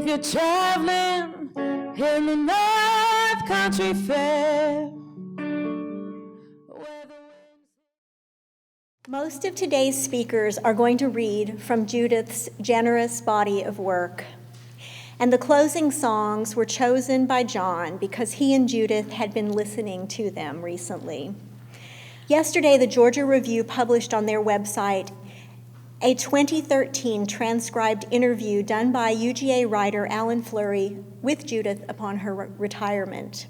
you're traveling in the North Country Fair. Most of today's speakers are going to read from Judith's generous body of work. And the closing songs were chosen by John because he and Judith had been listening to them recently. Yesterday, the Georgia Review published on their website a 2013 transcribed interview done by UGA writer Alan Fleury with Judith upon her retirement.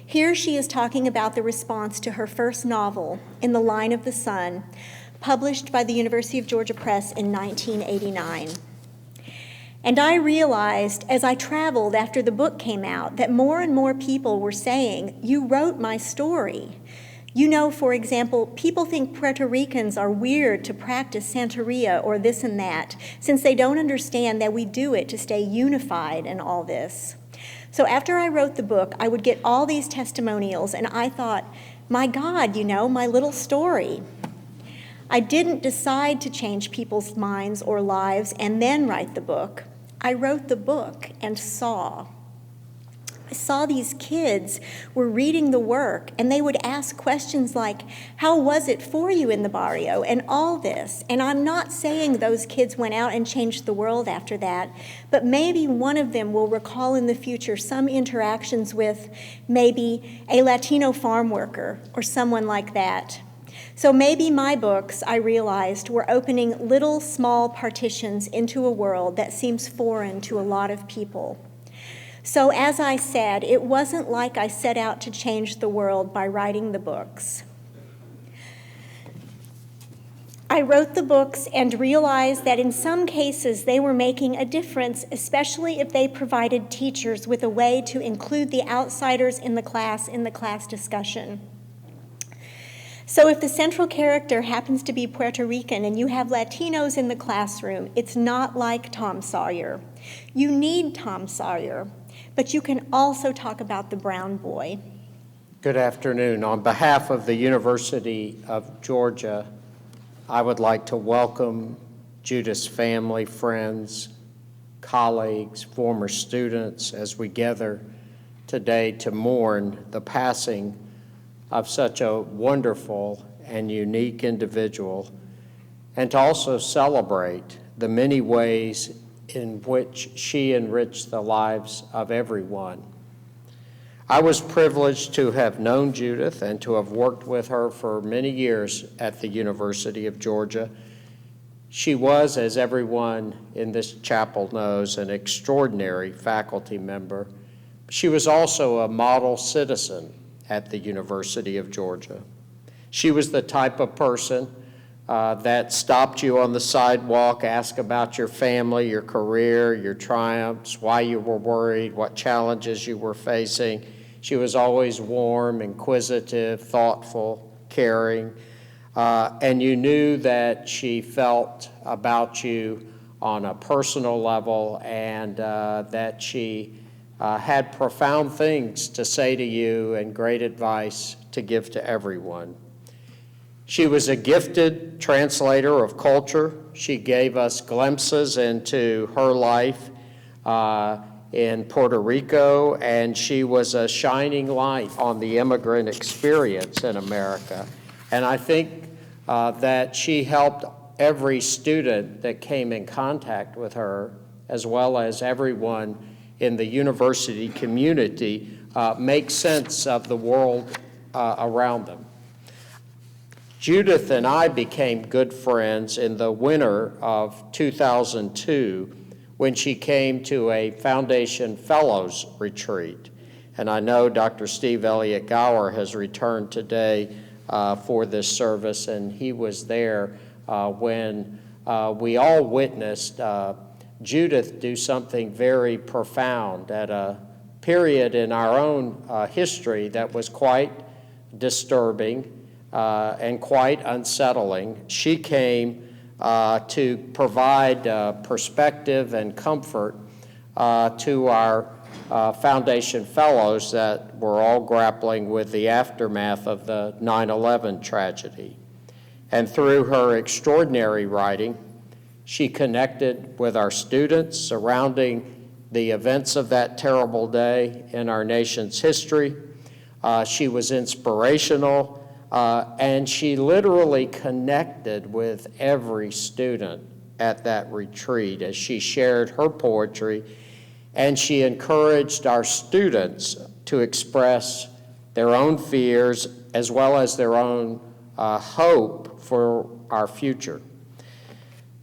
Here she is talking about the response to her first novel, In the Line of the Sun, published by the University of Georgia Press in 1989. And I realized as I traveled after the book came out that more and more people were saying, "You wrote my story." You know, for example, people think Puerto Ricans are weird to practice Santeria or this and that, since they don't understand that we do it to stay unified and all this. So after I wrote the book, I would get all these testimonials, and I thought, my God, you know, my little story. I didn't decide to change people's minds or lives and then write the book. I wrote the book and saw. I saw these kids were reading the work, and they would ask questions like, how was it for you in the barrio, and all this. And I'm not saying those kids went out and changed the world after that, but maybe one of them will recall in the future some interactions with maybe a Latino farm worker or someone like that. So maybe my books, I realized, were opening little small partitions into a world that seems foreign to a lot of people. So as I said, it wasn't like I set out to change the world by writing the books. I wrote the books and realized that in some cases they were making a difference, especially if they provided teachers with a way to include the outsiders in the class discussion. So if the central character happens to be Puerto Rican and you have Latinos in the classroom, it's not like Tom Sawyer. You need Tom Sawyer, but you can also talk about the brown boy. Good afternoon. On behalf of the University of Georgia, I would like to welcome Judith's family, friends, colleagues, former students as we gather today to mourn the passing of such a wonderful and unique individual, and to also celebrate the many ways in which she enriched the lives of everyone. I was privileged to have known Judith and to have worked with her for many years at the University of Georgia. She was, as everyone in this chapel knows, an extraordinary faculty member. She was also a model citizen at the University of Georgia. She was the type of person that stopped you on the sidewalk, asked about your family, your career, your triumphs, why you were worried, what challenges you were facing. She was always warm, inquisitive, thoughtful, caring, and you knew that she felt about you on a personal level, and that she had profound things to say to you and great advice to give to everyone. She was a gifted translator of culture. She gave us glimpses into her life in Puerto Rico, and she was a shining light on the immigrant experience in America. And I think that she helped every student that came in contact with her, as well as everyone in the university community, make sense of the world around them. Judith and I became good friends in the winter of 2002 when she came to a Foundation Fellows retreat. And I know Dr. Steve Elliott Gower has returned today for this service, and he was there when we all witnessed Judith do something very profound at a period in our own history that was quite disturbing and quite unsettling. She came to provide perspective and comfort to our Foundation Fellows that were all grappling with the aftermath of the 9/11 tragedy. And through her extraordinary writing, she connected with our students surrounding the events of that terrible day in our nation's history. She was inspirational, and she literally connected with every student at that retreat as she shared her poetry, and she encouraged our students to express their own fears as well as their own hope for our future.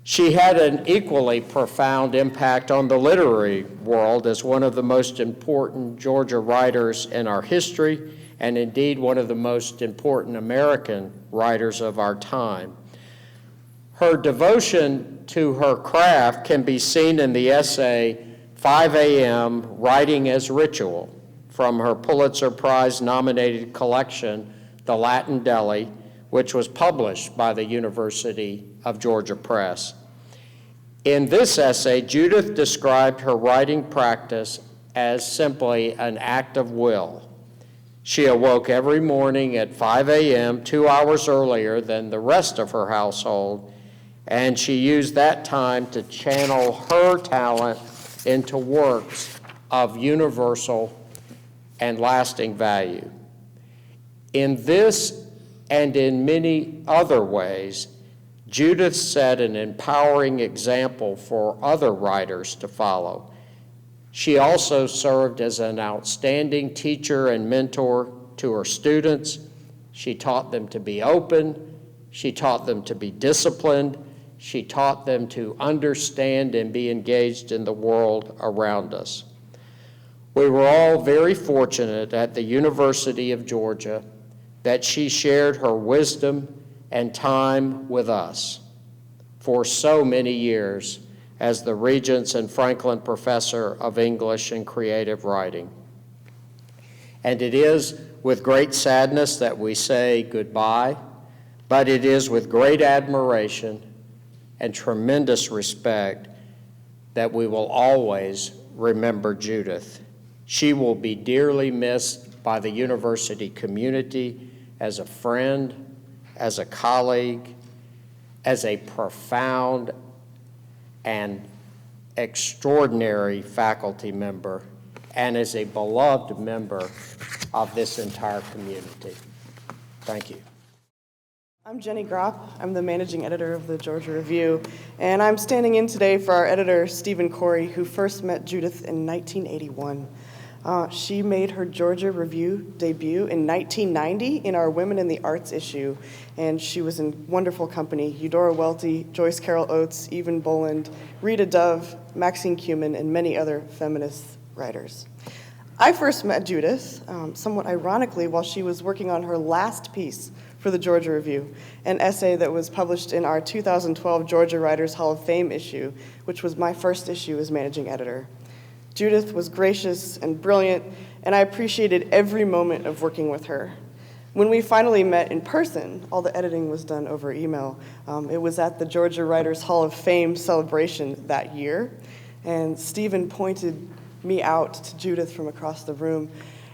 She had an equally profound impact on the literary world as one of the most important Georgia writers in our history, and indeed one of the most important American writers of our time. Her devotion to her craft can be seen in the essay 5 a.m. Writing as Ritual from her Pulitzer Prize nominated collection, The Latin Deli, which was published by the University of Georgia Press. In this essay, Judith described her writing practice as simply an act of will. She awoke every morning at 5 a.m., 2 hours earlier than the rest of her household, and she used that time to channel her talent into works of universal and lasting value. In this and in many other ways, Judith set an empowering example for other writers to follow. She also served as an outstanding teacher and mentor to her students. She taught them to be open. She taught them to be disciplined. She taught them to understand and be engaged in the world around us. We were all very fortunate at the University of Georgia that she shared her wisdom and time with us for so many years as the Regents and Franklin Professor of English and Creative Writing. And it is with great sadness that we say goodbye, but it is with great admiration and tremendous respect that we will always remember Judith. She will be dearly missed by the university community as a friend, as a colleague, as a profound and extraordinary faculty member, and as a beloved member of this entire community. Thank you. I'm Jenny Gropp. I'm the managing editor of the Georgia Review, and I'm standing in today for our editor, Stephen Corey, who first met Judith in 1981. She made her Georgia Review debut in 1990 in our Women in the Arts issue, and she was in wonderful company: Eudora Welty, Joyce Carol Oates, Evan Boland, Rita Dove, Maxine Kumin, and many other feminist writers. I first met Judith, somewhat ironically, while she was working on her last piece for the Georgia Review, an essay that was published in our 2012 Georgia Writers Hall of Fame issue, which was my first issue as managing editor. Judith was gracious and brilliant, and I appreciated every moment of working with her. When we finally met in person, all the editing was done over email. It was at the Georgia Writers Hall of Fame celebration that year, and Stephen pointed me out to Judith from across the room,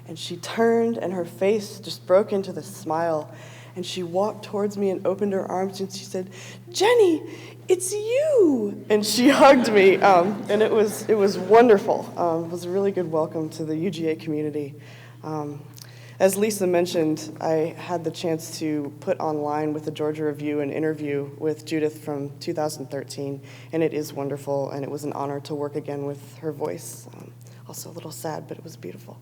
and she turned and her face just broke into the smile, and she walked towards me and opened her arms and she said, "Jenny, it's you!" And she hugged me, and it was wonderful. It was a really good welcome to the UGA community. As Lisa mentioned, I had the chance to put online with the Georgia Review an interview with Judith from 2013, and it is wonderful, and it was an honor to work again with her voice. Also a little sad, but it was beautiful.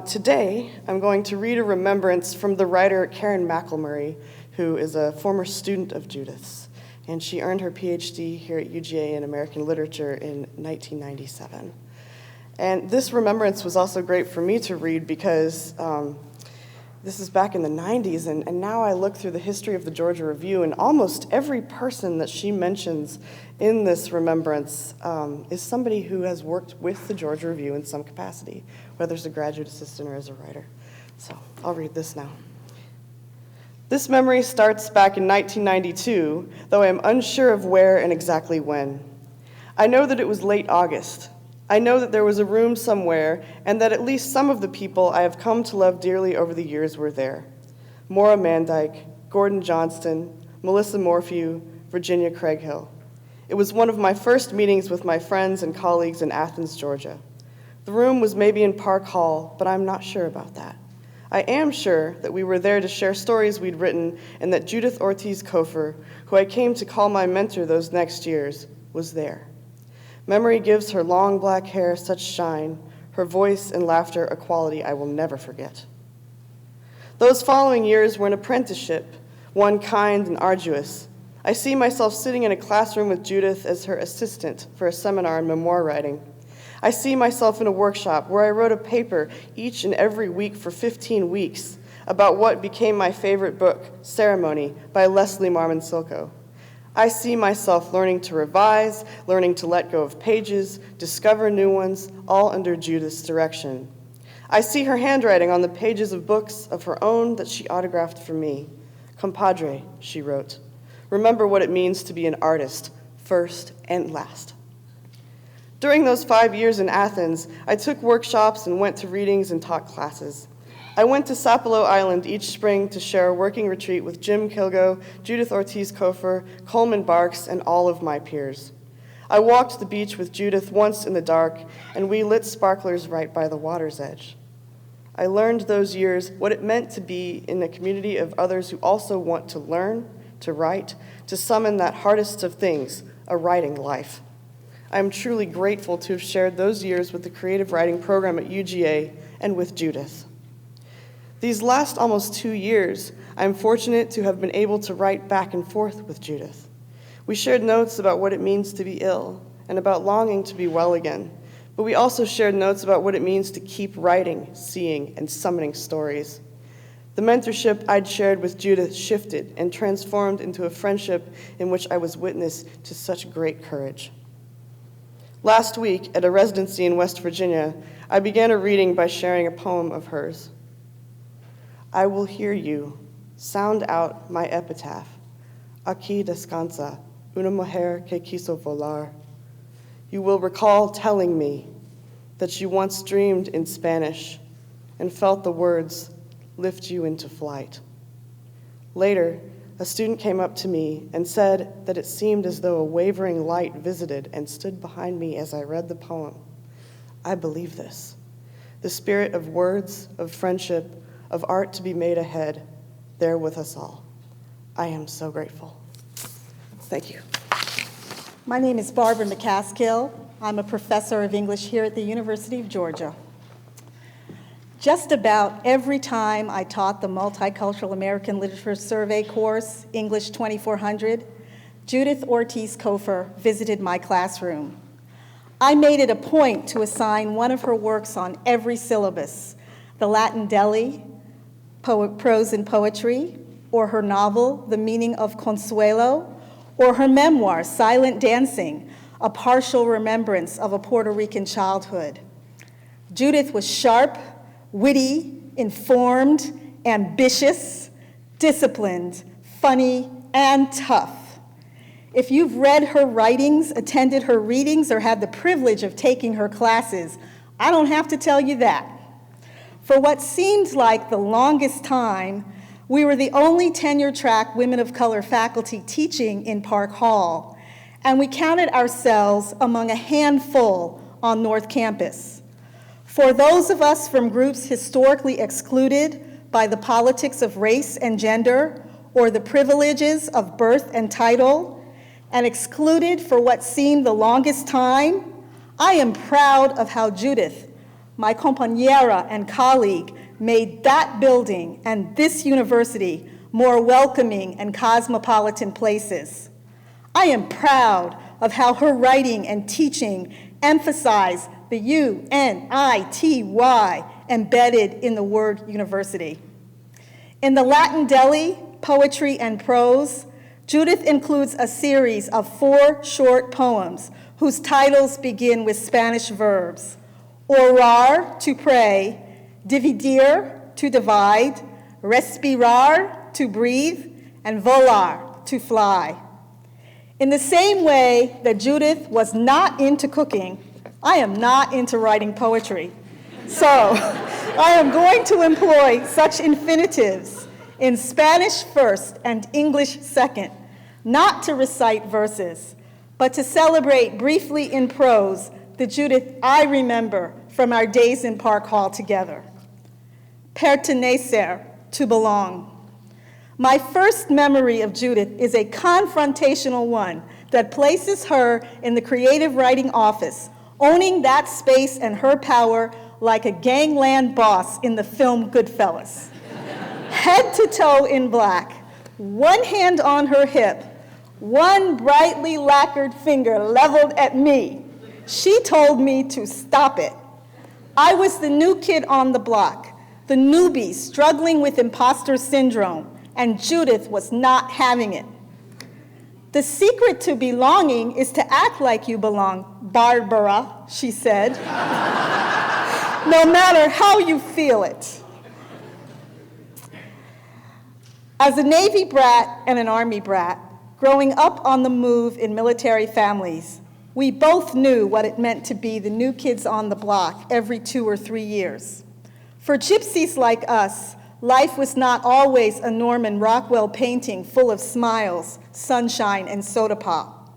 Today, I'm going to read a remembrance from the writer Karen McElmurray, who is a former student of Judith's, and she earned her PhD here at UGA in American Literature in 1997. And this remembrance was also great for me to read because this is back in the 90s, and now I look through the history of the Georgia Review, and almost every person that she mentions in this remembrance is somebody who has worked with the Georgia Review in some capacity, whether as a graduate assistant or as a writer. So I'll read this now. This memory starts back in 1992, though I am unsure of where and exactly when. I know that it was late August. I know that there was a room somewhere, and that at least some of the people I have come to love dearly over the years were there. Maura Mandyke, Gordon Johnston, Melissa Morphew, Virginia Craighill. It was one of my first meetings with my friends and colleagues in Athens, Georgia. The room was maybe in Park Hall, but I'm not sure about that. I am sure that we were there to share stories we'd written and that Judith Ortiz Cofer, who I came to call my mentor those next years, was there. Memory gives her long black hair such shine, her voice and laughter a quality I will never forget. Those following years were an apprenticeship, one kind and arduous. I see myself sitting in a classroom with Judith as her assistant for a seminar in memoir writing. I see myself in a workshop where I wrote a paper each and every week for 15 weeks about what became my favorite book, Ceremony, by Leslie Marmon Silko. I see myself learning to revise, learning to let go of pages, discover new ones, all under Judith's direction. I see her handwriting on the pages of books of her own that she autographed for me. Compadre, she wrote. Remember what it means to be an artist, first and last. During those 5 years in Athens, I took workshops and went to readings and taught classes. I went to Sapelo Island each spring to share a working retreat with Jim Kilgo, Judith Ortiz Cofer, Coleman Barks, and all of my peers. I walked the beach with Judith once in the dark, and we lit sparklers right by the water's edge. I learned those years what it meant to be in a community of others who also want to learn, to write, to summon that hardest of things, a writing life. I am truly grateful to have shared those years with the creative writing program at UGA and with Judith. These last almost 2 years, I am fortunate to have been able to write back and forth with Judith. We shared notes about what it means to be ill and about longing to be well again, but we also shared notes about what it means to keep writing, seeing, and summoning stories. The mentorship I'd shared with Judith shifted and transformed into a friendship in which I was witness to such great courage. Last week, at a residency in West Virginia, I began a reading by sharing a poem of hers. I will hear you sound out my epitaph. Aquí descansa una mujer que quiso volar. You will recall telling me that you once dreamed in Spanish and felt the words lift you into flight. Later, a student came up to me and said that it seemed as though a wavering light visited and stood behind me as I read the poem. I believe this. The spirit of words, of friendship, of art to be made ahead, there with us all. I am so grateful. Thank you. My name is Barbara McCaskill. I'm a professor of English here at the University of Georgia. Just about every time I taught the Multicultural American Literature Survey course, English 2400, Judith Ortiz Cofer visited my classroom. I made it a point to assign one of her works on every syllabus, the Latin Deli, Prose and Poetry, or her novel, The Meaning of Consuelo, or her memoir, Silent Dancing, a partial remembrance of a Puerto Rican childhood. Judith was sharp, witty, informed, ambitious, disciplined, funny, and tough. If you've read her writings, attended her readings, or had the privilege of taking her classes, I don't have to tell you that. For what seemed like the longest time, we were the only tenure-track women of color faculty teaching in Park Hall, and we counted ourselves among a handful on North Campus. For those of us from groups historically excluded by the politics of race and gender, or the privileges of birth and title, and excluded for what seemed the longest time, I am proud of how Judith, my compañera and colleague, made that building and this university more welcoming and cosmopolitan places. I am proud of how her writing and teaching emphasize the U-N-I-T-Y embedded in the word university. In the Latin Deli, Poetry and Prose, Judith includes a series of 4 short poems whose titles begin with Spanish verbs: orar, to pray; dividir, to divide; respirar, to breathe; and volar, to fly. In the same way that Judith was not into cooking, I am not into writing poetry. So I am going to employ such infinitives in Spanish first and English second, not to recite verses, but to celebrate briefly in prose the Judith I remember from our days in Park Hall together. Pertenecer, to belong. My first memory of Judith is a confrontational one that places her in the creative writing office, owning that space and her power like a gangland boss in the film Goodfellas. Head to toe in black, one hand on her hip, one brightly lacquered finger leveled at me. She told me to stop it. I was the new kid on the block, the newbie struggling with imposter syndrome, and Judith was not having it. The secret to belonging is to act like you belong, Barbara, she said, no matter how you feel it. As a Navy brat and an Army brat, growing up on the move in military families, we both knew what it meant to be the new kids on the block every 2 or 3 years. For gypsies like us, life was not always a Norman Rockwell painting full of smiles, sunshine, and soda pop.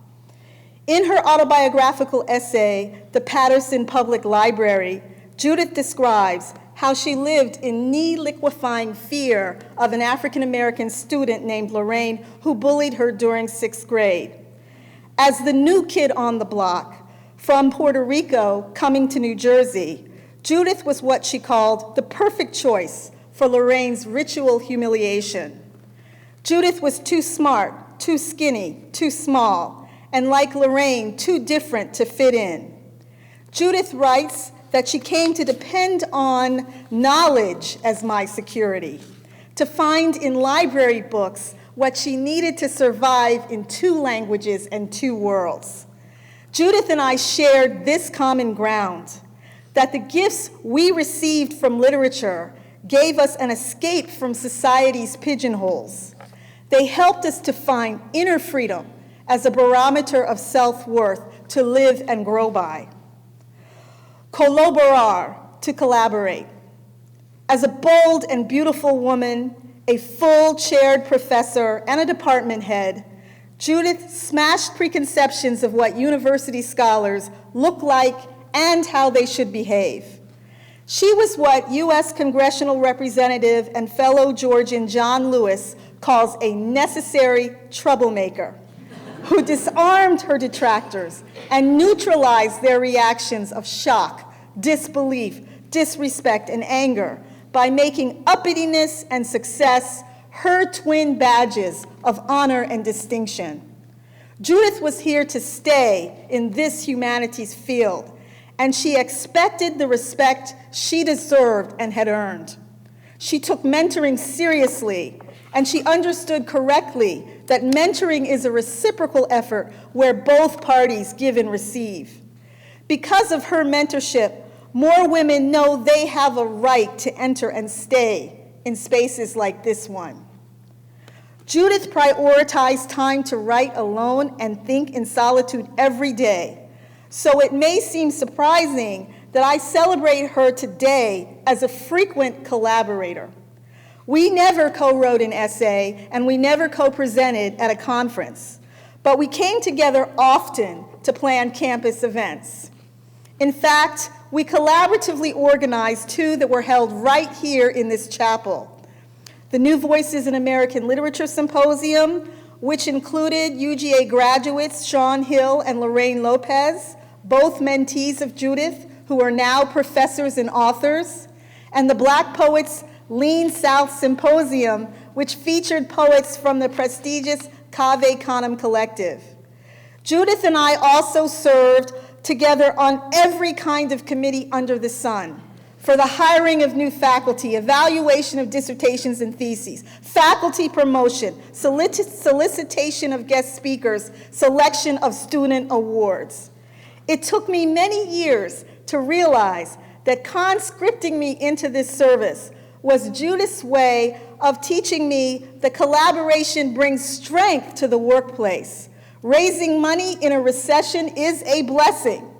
In her autobiographical essay, The Patterson Public Library, Judith describes how she lived in knee-liquefying fear of an African-American student named Lorraine who bullied her during 6th grade. As the new kid on the block, from Puerto Rico coming to New Jersey, Judith was what she called the perfect choice for Lorraine's ritual humiliation. Judith was too smart, too skinny, too small, and like Lorraine, too different to fit in. Judith writes that she came to depend on knowledge as my security, to find in library books what she needed to survive in 2 languages and 2 worlds. Judith and I shared this common ground, that the gifts we received from literature gave us an escape from society's pigeonholes. They helped us to find inner freedom as a barometer of self-worth to live and grow by. Colaborar, to collaborate. As a bold and beautiful woman, a full-chaired professor, and a department head, Judith smashed preconceptions of what university scholars look like and how they should behave. She was what U.S. Congressional Representative and fellow Georgian John Lewis calls a necessary troublemaker, who disarmed her detractors and neutralized their reactions of shock, disbelief, disrespect, and anger by making uppityness and success her twin badges of honor and distinction. Judith was here to stay in this humanities field, and she expected the respect she deserved and had earned. She took mentoring seriously, and she understood correctly that mentoring is a reciprocal effort where both parties give and receive. Because of her mentorship, more women know they have a right to enter and stay in spaces like this one. Judith prioritized time to write alone and think in solitude every day. So it may seem surprising that I celebrate her today as a frequent collaborator. We never co-wrote an essay, and we never co-presented at a conference, but we came together often to plan campus events. In fact, we collaboratively organized 2 that were held right here in this chapel. The New Voices in American Literature Symposium, which included UGA graduates Sean Hill and Lorraine Lopez, both mentees of Judith, who are now professors and authors, and the Black Poets Lean South Symposium, which featured poets from the prestigious Cave Canem Collective. Judith and I also served together on every kind of committee under the sun, for the hiring of new faculty, evaluation of dissertations and theses, faculty promotion, solicitation of guest speakers, selection of student awards. It took me many years to realize that conscripting me into this service was Judith's way of teaching me that collaboration brings strength to the workplace. Raising money in a recession is a blessing,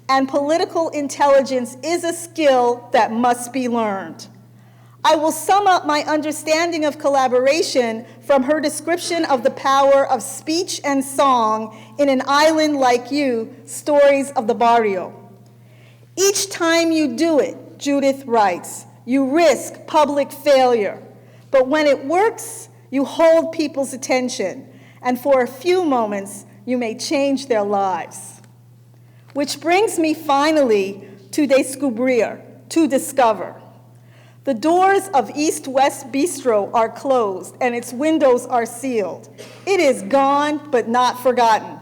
and political intelligence is a skill that must be learned. I will sum up my understanding of collaboration from her description of the power of speech and song in An Island Like You, Stories of the Barrio. Each time you do it, Judith writes, you risk public failure. But when it works, you hold people's attention, and for a few moments, you may change their lives. Which brings me finally to descubrir, to discover. The doors of East West Bistro are closed and its windows are sealed. It is gone but not forgotten.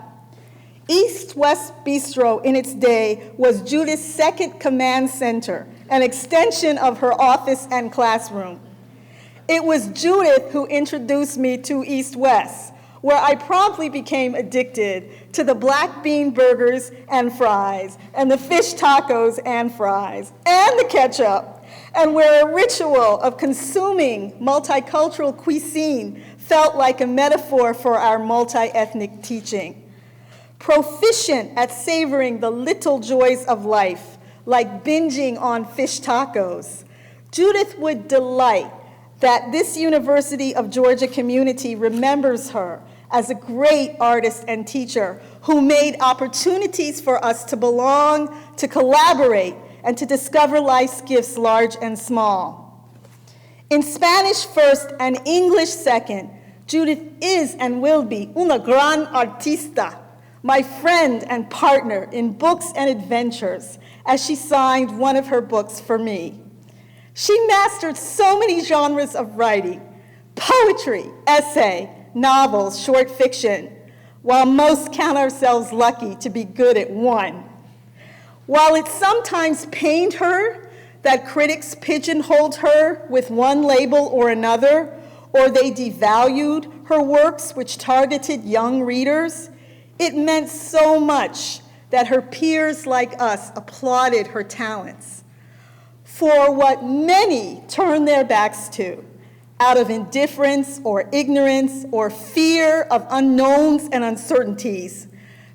East West Bistro in its day was Judith's second command center, an extension of her office and classroom. It was Judith who introduced me to East West, where I promptly became addicted to the black bean burgers and fries, and the fish tacos and fries, and the ketchup, and where a ritual of consuming multicultural cuisine felt like a metaphor for our multi-ethnic teaching. Proficient at savoring the little joys of life, like binging on fish tacos, Judith would delight that this University of Georgia community remembers her as a great artist and teacher who made opportunities for us to belong, to collaborate, and to discover life's gifts large and small. In Spanish first and English second, Judith is and will be una gran artista, my friend and partner in books and adventures, as she signed one of her books for me. She mastered so many genres of writing: poetry, essay, novels, short fiction, while most count ourselves lucky to be good at one. While it sometimes pained her that critics pigeonholed her with one label or another, or they devalued her works which targeted young readers, it meant so much that her peers like us applauded her talents. For what many turn their backs to, out of indifference or ignorance or fear of unknowns and uncertainties,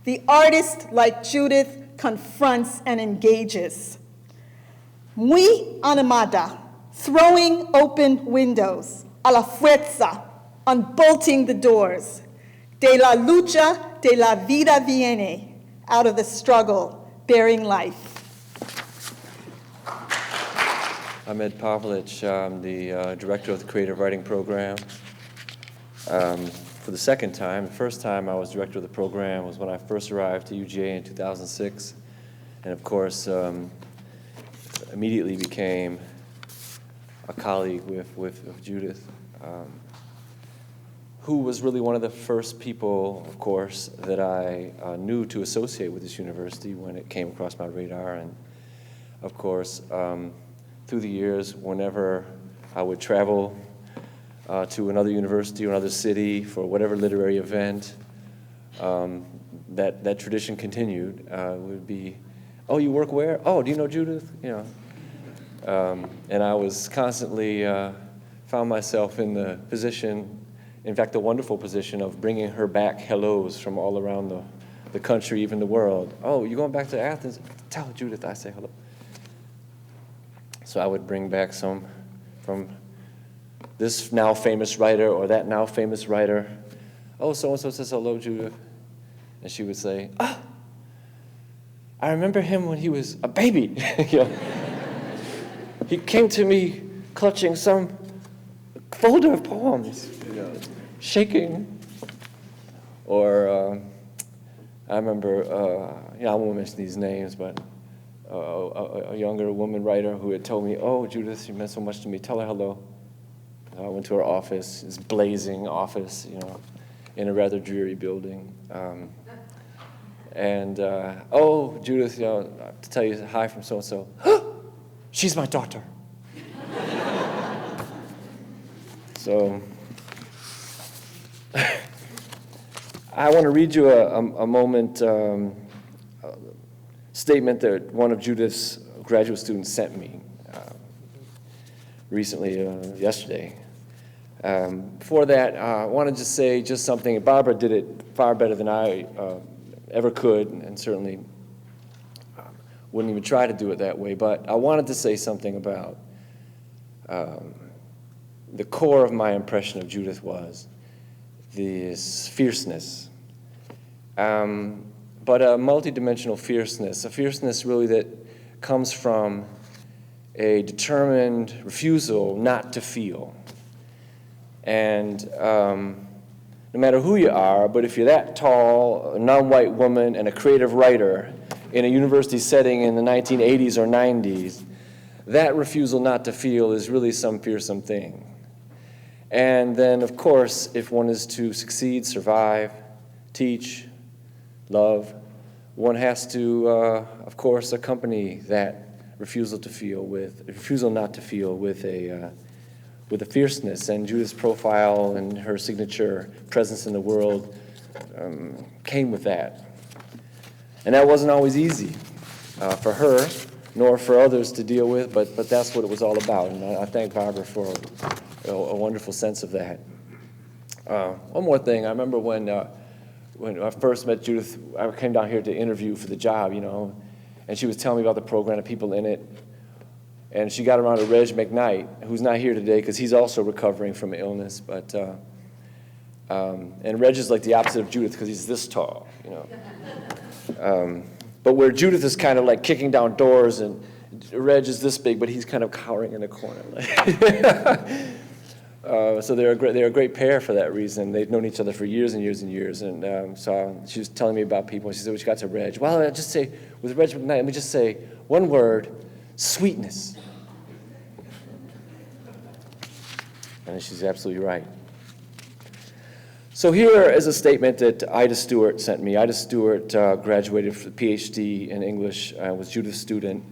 the artist like Judith confronts and engages. Muy animada, throwing open windows, a la fuerza, unbolting the doors. De la lucha, de la vida viene, out of the struggle, bearing life. I'm Ed Pavlich. I'm the director of the Creative Writing Program. For the second time, the first time I was director of the program was when I first arrived to UGA in 2006. And of course, immediately became a colleague with Judith, who was really one of the first people, of course, that I knew to associate with this university when it came across my radar. And of course, through the years, whenever I would travel to another university or another city for whatever literary event, that tradition continued. It would be, oh, you work where? Oh, do you know Judith? You know, and I was constantly found myself in the position, in fact, the wonderful position of bringing her back hellos from all around the country, even the world. Oh, you going back to Athens? Tell Judith I say hello. So I would bring back some from this now famous writer or that now famous writer. Oh, so-and-so says hello, Judith. And she would say, ah, I remember him when he was a baby. You know? He came to me clutching some folder of poems, you know, shaking. Or I remember, you know, I won't mention these names, but a younger woman writer who had told me, oh, Judith, you meant so much to me, tell her hello. I went to her office, this blazing office, you know, in a rather dreary building. Oh, Judith, you know, to tell you hi from so-and-so. She's my daughter. So, I want to read you a moment, statement that one of Judith's graduate students sent me recently, yesterday. Before that, I wanted to say just something. Barbara did it far better than I ever could, and certainly wouldn't even try to do it that way. But I wanted to say something about the core of my impression of Judith was this fierceness, but a multidimensional fierceness, a fierceness really that comes from a determined refusal not to feel. And no matter who you are, but if you're that tall, a non-white woman, and a creative writer in a university setting in the 1980s or 90s, that refusal not to feel is really some fearsome thing. And then, of course, if one is to succeed, survive, teach, love, one has to, of course, accompany that refusal not to feel with a fierceness. And Judith's profile and her signature presence in the world came with that. And that wasn't always easy for her, nor for others to deal with, but that's what it was all about. And I thank Barbara for a wonderful sense of that. One more thing, I remember when I first met Judith, I came down here to interview for the job, and she was telling me about the program, the people in it. And she got around to Reg McKnight, who's not here today because he's also recovering from illness. But and Reg is like the opposite of Judith because he's this tall, But where Judith is kind of like kicking down doors, and Reg is this big, but he's kind of cowering in the corner. So they're a great pair for that reason. They've known each other for years and years and years. And so she was telling me about people. She said, when she got to Reg, well, I just say, with Reg McKnight, let me just say one word, sweetness. And she's absolutely right. So here is a statement that Ida Stewart sent me. Ida Stewart graduated for the PhD in English, was Judith's student.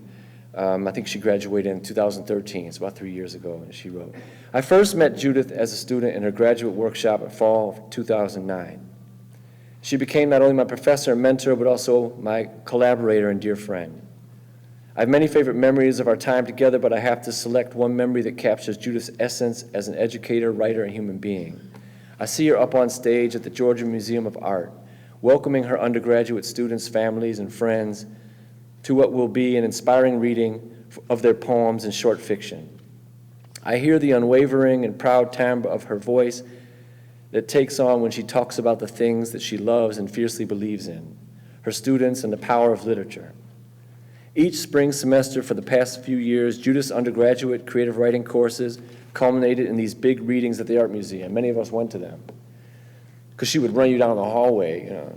I think she graduated in 2013, it's about 3 years ago, and she wrote, I first met Judith as a student in her graduate workshop in fall of 2009. She became not only my professor and mentor, but also my collaborator and dear friend. I have many favorite memories of our time together, but I have to select one memory that captures Judith's essence as an educator, writer, and human being. I see her up on stage at the Georgia Museum of Art, welcoming her undergraduate students, families, and friends to what will be an inspiring reading of their poems and short fiction. I hear the unwavering and proud timbre of her voice that takes on when she talks about the things that she loves and fiercely believes in, her students and the power of literature. Each spring semester for the past few years, Judith's undergraduate creative writing courses culminated in these big readings at the Art Museum. Many of us went to them because she would run you down the hallway,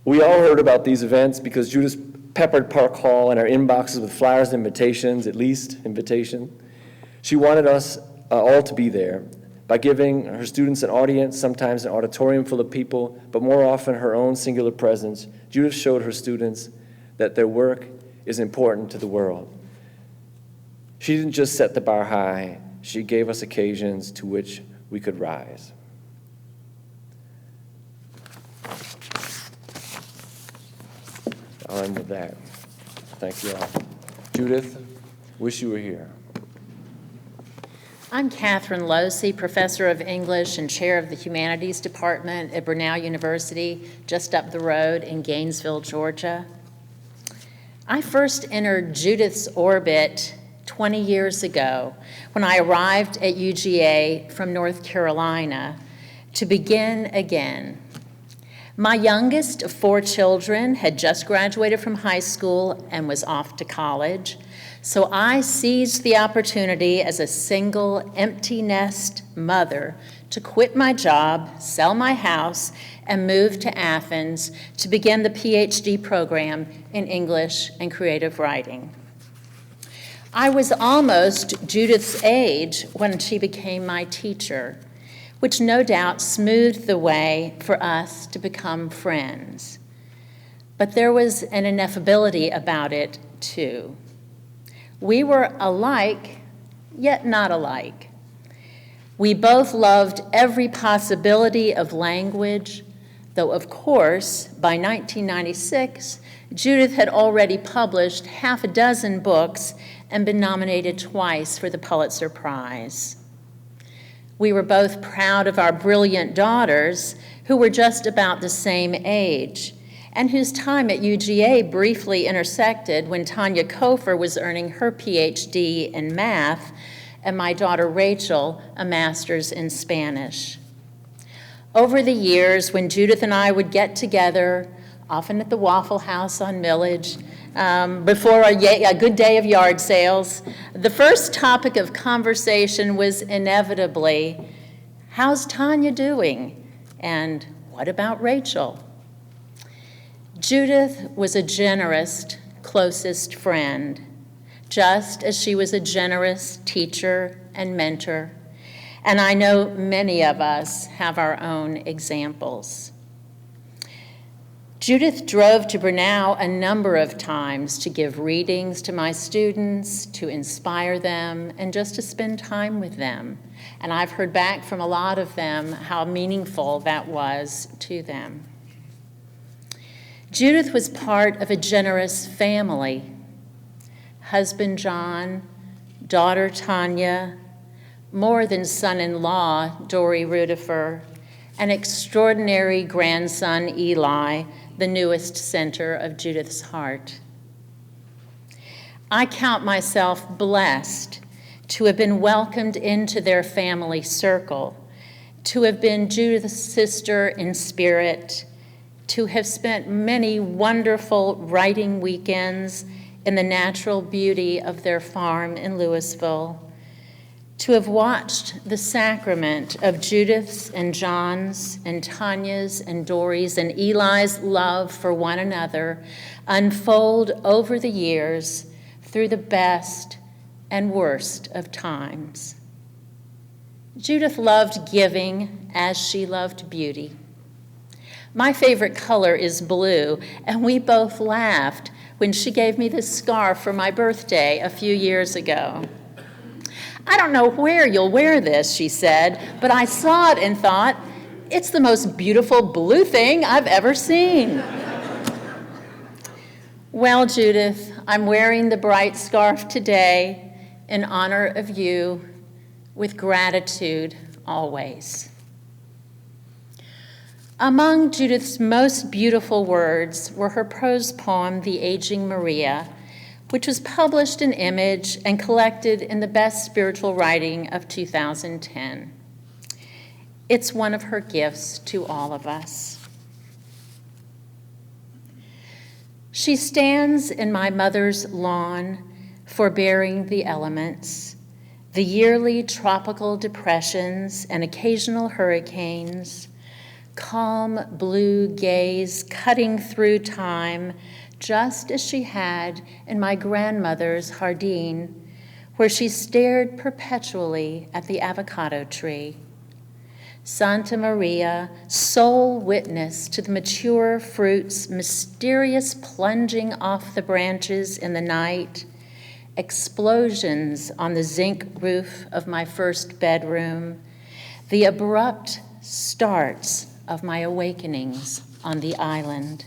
We all heard about these events because Judith peppered Park Hall and our inboxes with flyers and invitations, at least invitation. She wanted us all to be there by giving her students an audience, sometimes an auditorium full of people, but more often her own singular presence. Judith showed her students that their work is important to the world. She didn't just set the bar high, she gave us occasions to which we could rise. I'll end with that. Thank you all. Judith, wish you were here. I'm Catherine Losey, professor of English and chair of the Humanities Department at Brenau University, just up the road in Gainesville, Georgia. I first entered Judith's orbit 20 years ago when I arrived at UGA from North Carolina to begin again. My youngest of 4 children had just graduated from high school and was off to college, so I seized the opportunity as a single, empty nest mother to quit my job, sell my house, and move to Athens to begin the PhD program in English and creative writing. I was almost Judith's age when she became my teacher, which no doubt smoothed the way for us to become friends. But there was an ineffability about it, too. We were alike, yet not alike. We both loved every possibility of language, though, of course, by 1996, Judith had already published 6 books and been nominated twice for the Pulitzer Prize. We were both proud of our brilliant daughters, who were just about the same age, and whose time at UGA briefly intersected when Tanya Cofer was earning her PhD in math and my daughter Rachel a master's in Spanish. Over the years, when Judith and I would get together, often at the Waffle House on Millage, before a good day of yard sales, the first topic of conversation was inevitably, how's Tanya doing? And what about Rachel? Judith was a generous, closest friend, just as she was a generous teacher and mentor. And I know many of us have our own examples. Judith drove to Brenau a number of times to give readings to my students, to inspire them, and just to spend time with them. And I've heard back from a lot of them how meaningful that was to them. Judith was part of a generous family. Husband John, daughter Tanya, more than son-in-law Dory Rudifer, an extraordinary grandson Eli, the newest center of Judith's heart. I count myself blessed to have been welcomed into their family circle, to have been Judith's sister in spirit, to have spent many wonderful writing weekends in the natural beauty of their farm in Louisville, to have watched the sacrament of Judith's and John's and Tanya's and Dory's and Eli's love for one another unfold over the years through the best and worst of times. Judith loved giving as she loved beauty. My favorite color is blue, and we both laughed when she gave me this scarf for my birthday a few years ago. I don't know where you'll wear this, she said, but I saw it and thought, it's the most beautiful blue thing I've ever seen. Well, Judith, I'm wearing the bright scarf today in honor of you, with gratitude always. Among Judith's most beautiful words were her prose poem, The Aging Maria, which was published in Image and collected in the Best Spiritual Writing of 2010. It's one of her gifts to all of us. She stands in my mother's lawn, forbearing the elements, the yearly tropical depressions and occasional hurricanes, calm blue gaze cutting through time, just as she had in my grandmother's jardin, where she stared perpetually at the avocado tree. Santa Maria, sole witness to the mature fruit's mysterious plunging off the branches in the night, explosions on the zinc roof of my first bedroom, the abrupt starts of my awakenings on the island.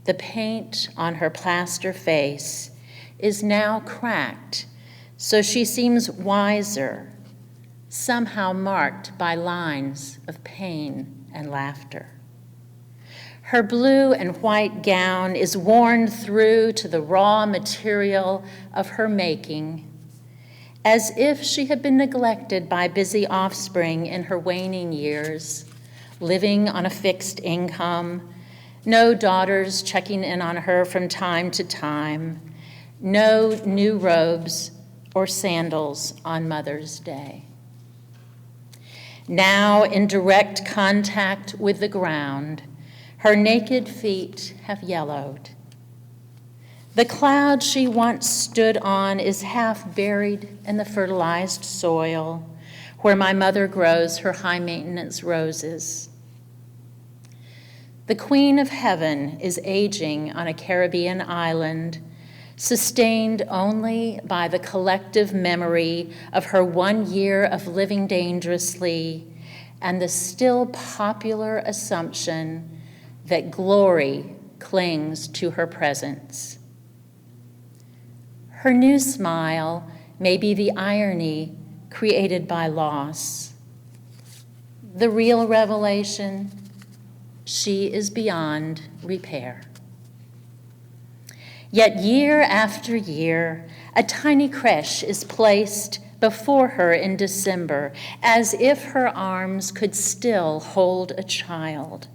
The paint on her plaster face is now cracked, so she seems wiser, somehow marked by lines of pain and laughter. Her blue and white gown is worn through to the raw material of her making, as if she had been neglected by busy offspring in her waning years, living on a fixed income, no daughters checking in on her from time to time, no new robes or sandals on Mother's Day. Now in direct contact with the ground, her naked feet have yellowed. The cloud she once stood on is half buried in the fertilized soil where my mother grows her high-maintenance roses. The Queen of Heaven is aging on a Caribbean island, sustained only by the collective memory of her 1 year of living dangerously and the still popular assumption that glory clings to her presence. Her new smile may be the irony created by loss. The real revelation, she is beyond repair. Yet year after year, a tiny creche is placed before her in December, as if her arms could still hold a child,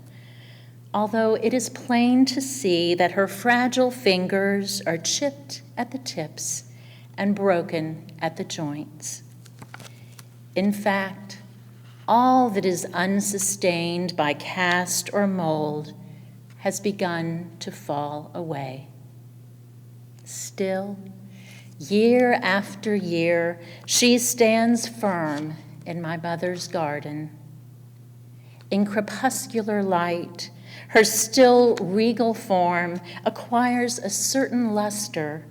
although it is plain to see that her fragile fingers are chipped at the tips and broken at the joints. In fact, all that is unsustained by cast or mold has begun to fall away. Still, year after year, she stands firm in my mother's garden. In crepuscular light, her still regal form acquires a certain luster,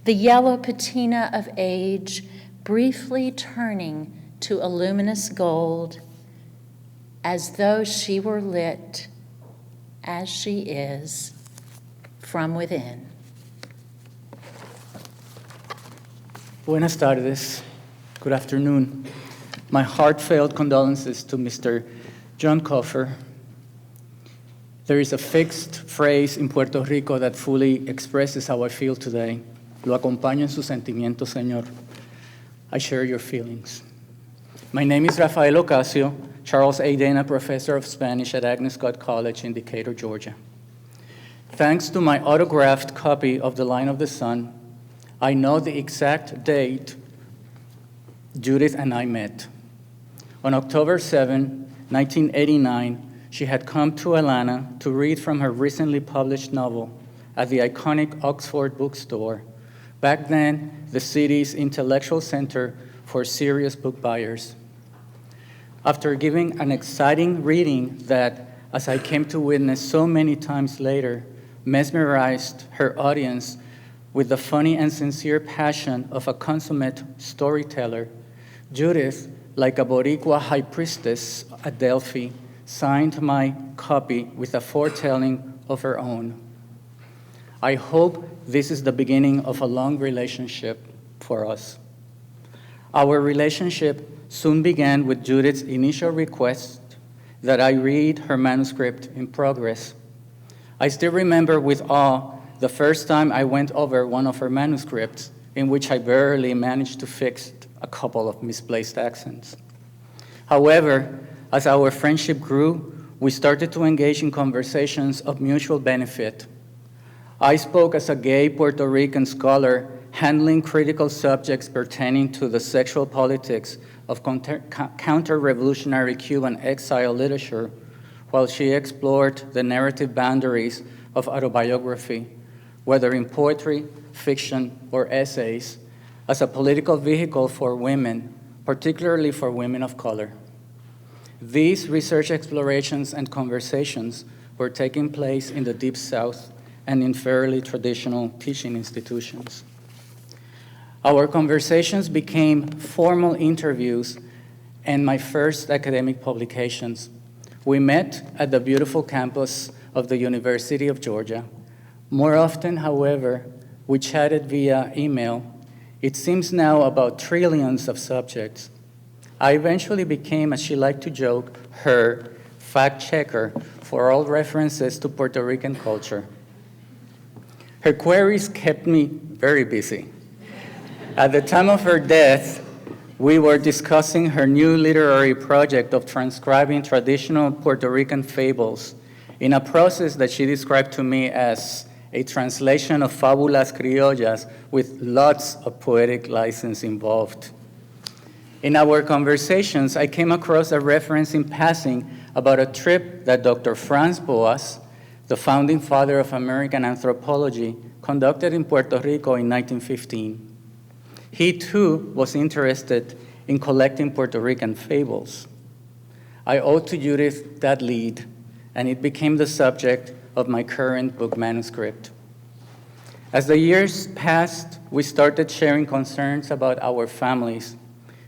the yellow patina of age briefly turning to a luminous gold, as though she were lit, as she is, from within. Buenas tardes. Good afternoon. My heartfelt condolences to Mr. John Cofer. There is a fixed phrase in Puerto Rico that fully expresses how I feel today. Lo acompaño en sus sentimientos, Señor. I share your feelings. My name is Rafael Ocasio, Charles A. Dana Professor of Spanish at Agnes Scott College in Decatur, Georgia. Thanks to my autographed copy of The Line of the Sun, I know the exact date Judith and I met. On October 7, 1989, she had come to Atlanta to read from her recently published novel at the iconic Oxford bookstore, back then the city's intellectual center for serious book buyers. After giving an exciting reading that, as I came to witness so many times later, mesmerized her audience with the funny and sincere passion of a consummate storyteller, Judith, like a Boricua high priestess at Delphi, signed my copy with a foretelling of her own. I hope this is the beginning of a long relationship for us. Our relationship soon began with Judith's initial request that I read her manuscript in progress. I still remember with awe the first time I went over one of her manuscripts, in which I barely managed to fix a couple of misplaced accents. However, as our friendship grew, we started to engage in conversations of mutual benefit. I spoke as a gay Puerto Rican scholar handling critical subjects pertaining to the sexual politics of counter-revolutionary Cuban exile literature, while she explored the narrative boundaries of autobiography, whether in poetry, fiction, or essays, as a political vehicle for women, particularly for women of color. These research explorations and conversations were taking place in the Deep South and in fairly traditional teaching institutions. Our conversations became formal interviews and my first academic publications. We met at the beautiful campus of the University of Georgia. More often, however, we chatted via email. It seems now about trillions of subjects. I eventually became, as she liked to joke, her fact checker for all references to Puerto Rican culture. Her queries kept me very busy. At the time of her death, we were discussing her new literary project of transcribing traditional Puerto Rican fables in a process that she described to me as a translation of fábulas criollas with lots of poetic license involved. In our conversations, I came across a reference in passing about a trip that Dr. Franz Boas, the founding father of American anthropology, conducted in Puerto Rico in 1915. He too was interested in collecting Puerto Rican fables. I owed to Judith that lead, and it became the subject of my current book manuscript. As the years passed, we started sharing concerns about our families.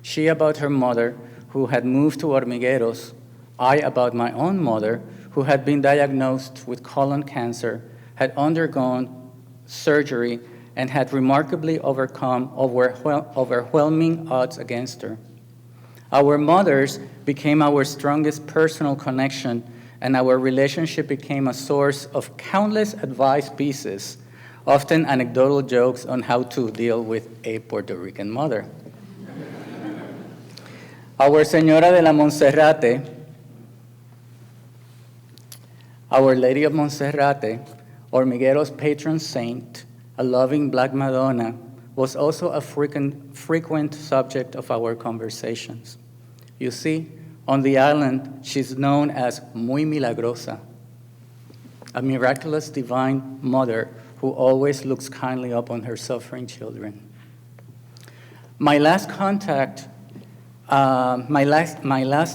She about her mother, who had moved to Hormigueros, I about my own mother, who had been diagnosed with colon cancer, had undergone surgery, and had remarkably overcome overwhelming odds against her. Our mothers became our strongest personal connection and our relationship became a source of countless advice pieces, often anecdotal jokes on how to deal with a Puerto Rican mother. Our Señora de la Monserrate, Our Lady of Monserrate, Hormiguero's patron saint, a loving Black Madonna, was also a frequent subject of our conversations. You see, on the island, she's known as Muy Milagrosa, a miraculous divine mother who always looks kindly upon her suffering children. My last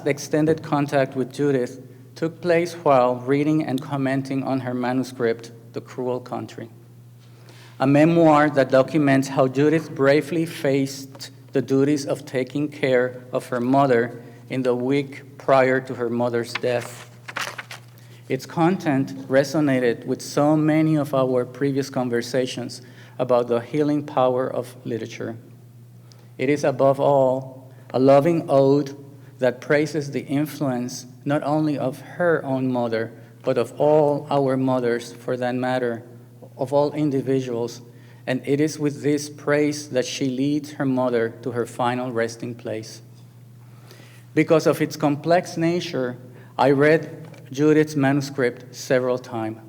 extended contact with Judith took place while reading and commenting on her manuscript, The Cruel Country, a memoir that documents how Judith bravely faced the duties of taking care of her mother in the week prior to her mother's death. Its content resonated with so many of our previous conversations about the healing power of literature. It is, above all, a loving ode that praises the influence not only of her own mother, but of all our mothers, for that matter, of all individuals, and it is with this praise that she leads her mother to her final resting place. Because of its complex nature, I read Judith's manuscript several times.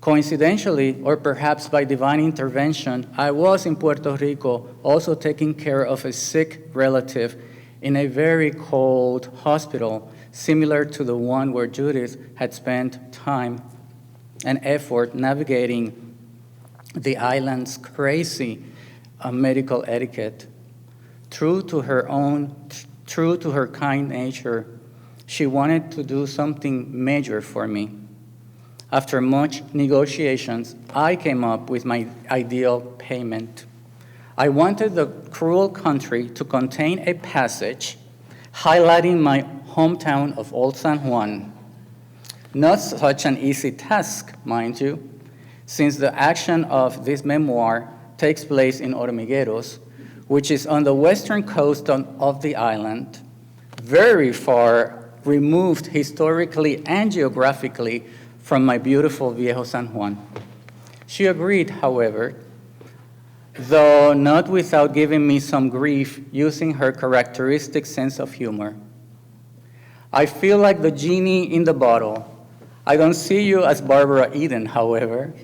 Coincidentally, or perhaps by divine intervention, I was in Puerto Rico also taking care of a sick relative in a very cold hospital, similar to the one where Judith had spent time and effort navigating the island's crazy medical etiquette. True to her kind nature, she wanted to do something major for me. After much negotiations, I came up with my ideal payment. I wanted The Cruel Country to contain a passage highlighting my hometown of Old San Juan. Not such an easy task, mind you, since the action of this memoir takes place in Hormigueros, which is on the western coast of the island, very far removed historically and geographically from my beautiful Viejo San Juan. She agreed, however, though not without giving me some grief, using her characteristic sense of humor. I feel like the genie in the bottle. I don't see you as Barbara Eden, however.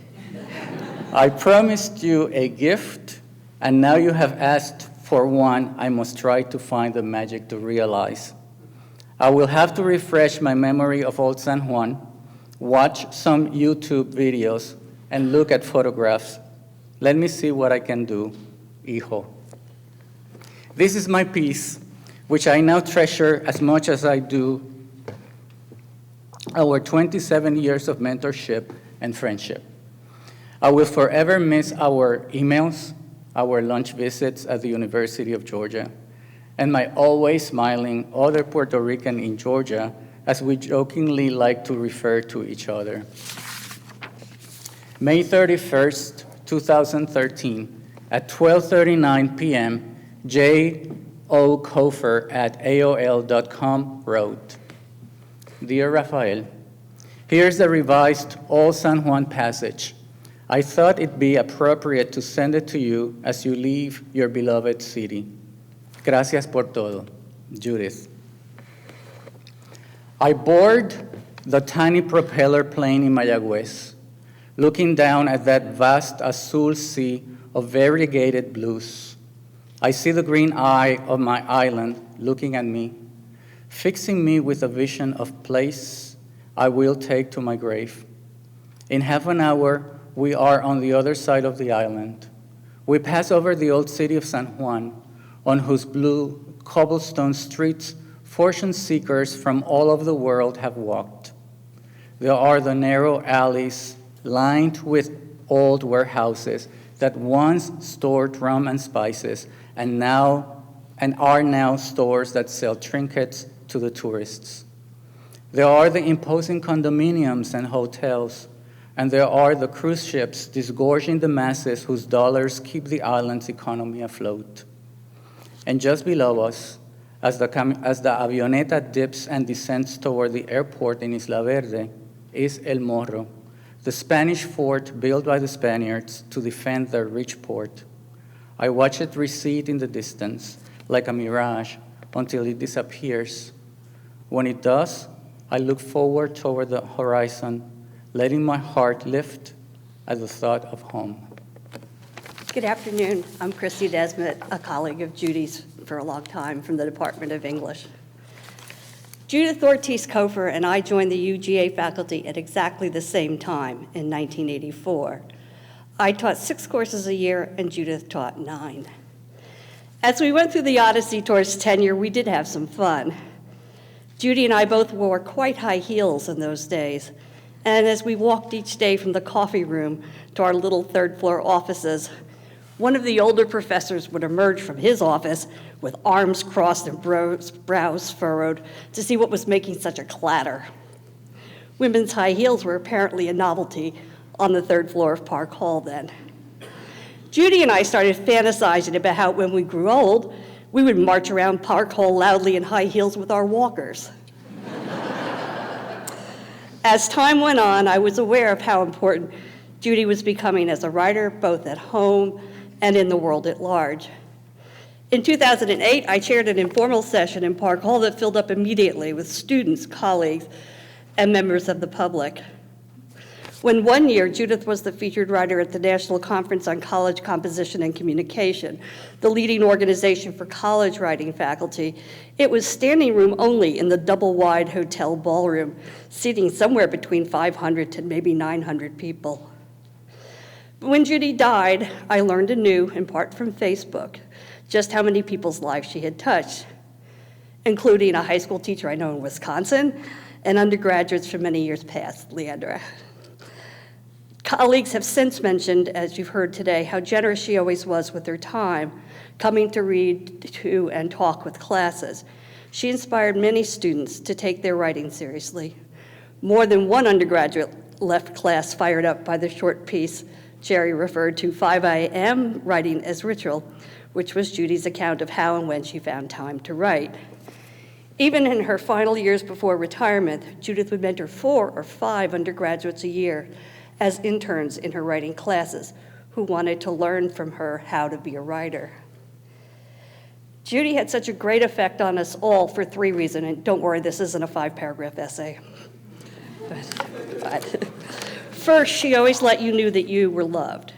I promised you a gift, and now you have asked for one I must try to find the magic to realize. I will have to refresh my memory of Old San Juan, watch some YouTube videos, and look at photographs. Let me see what I can do, hijo. This is my piece, which I now treasure as much as I do our 27 years of mentorship and friendship. I will forever miss our emails, our lunch visits at the University of Georgia, and my always smiling other Puerto Rican in Georgia, as we jokingly like to refer to each other. May 31st, 2013, at 12:39 p.m., J.O. Cofer at AOL.com wrote, Dear Rafael, here's the revised Old San Juan passage. I thought it'd be appropriate to send it to you as you leave your beloved city. Gracias por todo, Judith. I board the tiny propeller plane in Mayagüez, looking down at that vast azul sea of variegated blues. I see the green eye of my island looking at me, fixing me with a vision of place I will take to my grave. In half an hour, we are on the other side of the island. We pass over the old city of San Juan, on whose blue cobblestone streets fortune seekers from all over the world have walked. There are the narrow alleys lined with old warehouses that once stored rum and spices and are now stores that sell trinkets to the tourists. There are the imposing condominiums and hotels, and there are the cruise ships disgorging the masses whose dollars keep the island's economy afloat. And just below us, As the avioneta dips and descends toward the airport in Isla Verde, is El Morro, the Spanish fort built by the Spaniards to defend their rich port. I watch it recede in the distance like a mirage until it disappears. When it does, I look forward toward the horizon, letting my heart lift at the thought of home. Good afternoon. I'm Christy Desmet, a colleague of Judy's for a long time from the Department of English. Judith Ortiz Cofer and I joined the UGA faculty at exactly the same time in 1984. I taught 6 courses a year and Judith taught 9. As we went through the odyssey towards tenure, we did have some fun. Judy and I both wore quite high heels in those days, and as we walked each day from the coffee room to our little 3rd floor offices, one of the older professors would emerge from his office with arms crossed and brows furrowed to see what was making such a clatter. Women's high heels were apparently a novelty on the 3rd floor of Park Hall then. Judy and I started fantasizing about how when we grew old, we would march around Park Hall loudly in high heels with our walkers. As time went on, I was aware of how important Judy was becoming as a writer, both at home and in the world at large. In 2008, I chaired an informal session in Park Hall that filled up immediately with students, colleagues, and members of the public. When one year, Judith was the featured writer at the National Conference on College Composition and Communication, the leading organization for college writing faculty, it was standing room only in the double-wide hotel ballroom, seating somewhere between 500 to maybe 900 people. But when Judy died, I learned anew, in part from Facebook, just how many people's lives she had touched, including a high school teacher I know in Wisconsin and undergraduates from many years past, Leandra. Colleagues have since mentioned, as you've heard today, how generous she always was with her time, coming to read to and talk with classes. She inspired many students to take their writing seriously. More than one undergraduate left class fired up by the short piece Jerry referred to, 5 a.m. Writing as Ritual, which was Judy's account of how and when she found time to write. Even in her final years before retirement, Judith would mentor 4 or 5 undergraduates a year as interns in her writing classes who wanted to learn from her how to be a writer. Judy had such a great effect on us all for 3 reasons, and don't worry, this isn't a 5-paragraph essay. But first, she always let you know that you were loved.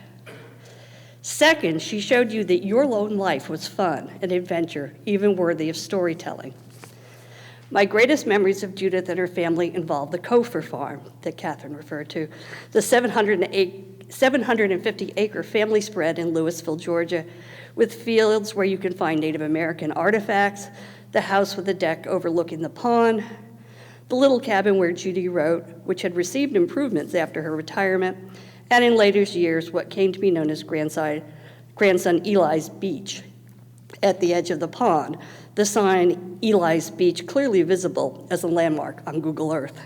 Second, she showed you that your own life was fun, an adventure, even worthy of storytelling. My greatest memories of Judith and her family involve the Cofer farm that Catherine referred to, the 750-acre family spread in Louisville, Georgia, with fields where you can find Native American artifacts, the house with a deck overlooking the pond, the little cabin where Judy wrote, which had received improvements after her retirement, and in later years, what came to be known as grandson Eli's Beach at the edge of the pond, the sign Eli's Beach clearly visible as a landmark on Google Earth.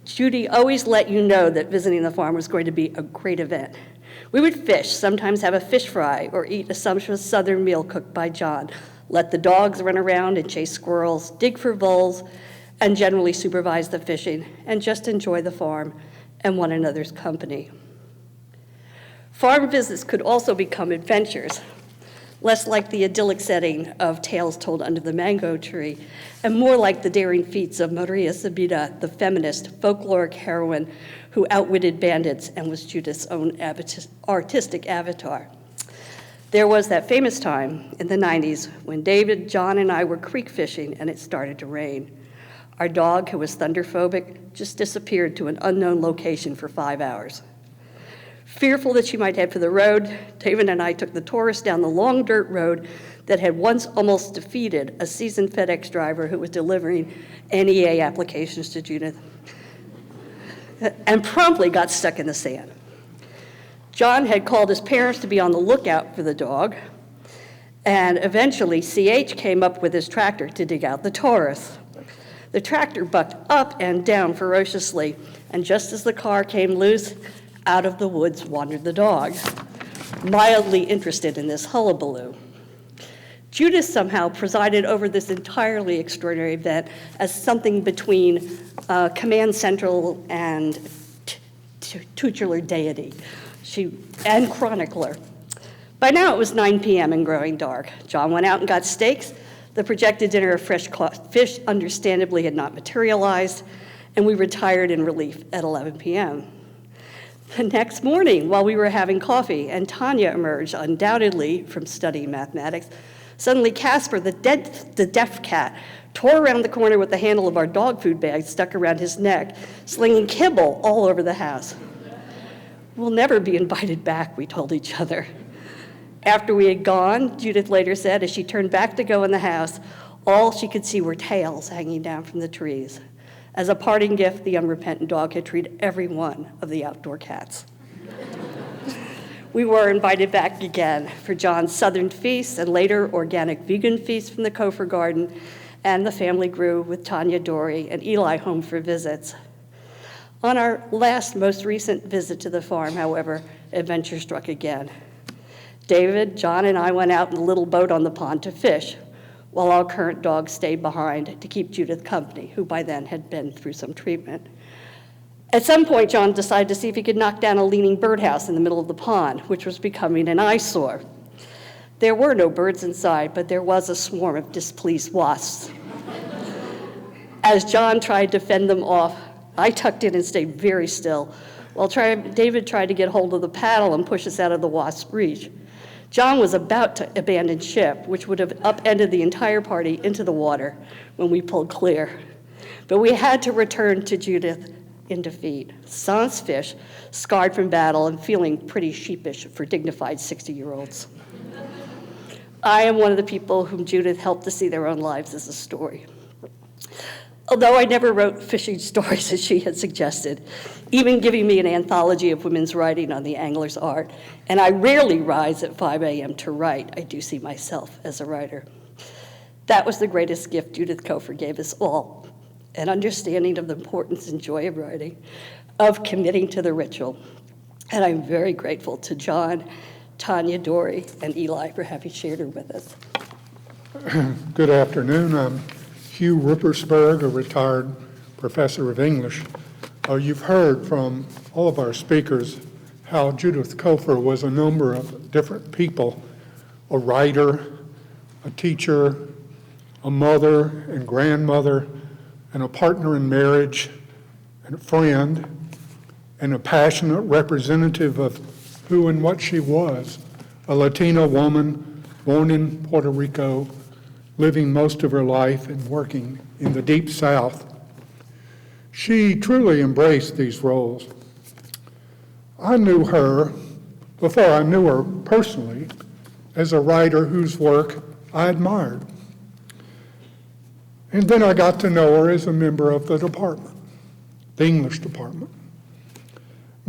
Judy always let you know that visiting the farm was going to be a great event. We would fish, sometimes have a fish fry, or eat a sumptuous southern meal cooked by John, let the dogs run around and chase squirrels, dig for voles, and generally supervise the fishing, and just enjoy the farm and one another's company. Farm visits could also become adventures, less like the idyllic setting of Tales Told Under the Mango Tree, and more like the daring feats of Maria Sabina, the feminist folkloric heroine who outwitted bandits and was Judith's own artistic avatar. There was that famous time in the 90s when David, John, and I were creek fishing and it started to rain. Our dog, who was thunderphobic, just disappeared to an unknown location for 5 hours. Fearful that she might head for the road, David and I took the tourists down the long dirt road that had once almost defeated a seasoned FedEx driver who was delivering NEA applications to Judith, and promptly got stuck in the sand. John had called his parents to be on the lookout for the dog, and eventually CH came up with his tractor to dig out the tourists. The tractor bucked up and down ferociously, and just as the car came loose, out of the woods wandered the dog, mildly interested in this hullabaloo. Judith somehow presided over this entirely extraordinary event as something between command central and tutelar deity and chronicler. By now it was 9 p.m. and growing dark. John went out and got steaks. The projected dinner of fresh caught fish understandably had not materialized, and we retired in relief at 11 p.m. The next morning, while we were having coffee and Tanya emerged undoubtedly from studying mathematics, suddenly Casper, the deaf cat, tore around the corner with the handle of our dog food bag stuck around his neck, slinging kibble all over the house. We'll never be invited back, we told each other. After we had gone, Judith later said, as she turned back to go in the house, all she could see were tails hanging down from the trees. As a parting gift, the unrepentant dog had treated every one of the outdoor cats. We were invited back again for John's Southern feast and later organic vegan feast from the Cofer garden, and the family grew with Tanya, Dory, and Eli home for visits. On our most recent visit to the farm, however, adventure struck again. David, John, and I went out in the little boat on the pond to fish, while our current dog stayed behind to keep Judith company, who by then had been through some treatment. At some point, John decided to see if he could knock down a leaning birdhouse in the middle of the pond, which was becoming an eyesore. There were no birds inside, but there was a swarm of displeased wasps. As John tried to fend them off, I tucked in and stayed very still, while David tried to get hold of the paddle and push us out of the wasp's reach. John was about to abandon ship, which would have upended the entire party into the water when we pulled clear. But we had to return to Judith in defeat, sans fish, scarred from battle and feeling pretty sheepish for dignified 60-year-olds. I am one of the people whom Judith helped to see their own lives as a story. Although I never wrote fishing stories as she had suggested, even giving me an anthology of women's writing on the angler's art, and I rarely rise at 5 a.m. to write, I do see myself as a writer. That was the greatest gift Judith Cofer gave us all, an understanding of the importance and joy of writing, of committing to the ritual. And I'm very grateful to John, Tanya, Dory, and Eli for having shared her with us. Good afternoon. I'm Hugh Ruppersberg, a retired professor of English. You've heard from all of our speakers how Judith Cofer was a number of different people, a writer, a teacher, a mother and grandmother, and a partner in marriage, and a friend, and a passionate representative of who and what she was, a Latina woman born in Puerto Rico, living most of her life and working in the Deep South. She truly embraced these roles. I knew her, before I knew her personally, as a writer whose work I admired. And then I got to know her as a member of the department, the English department.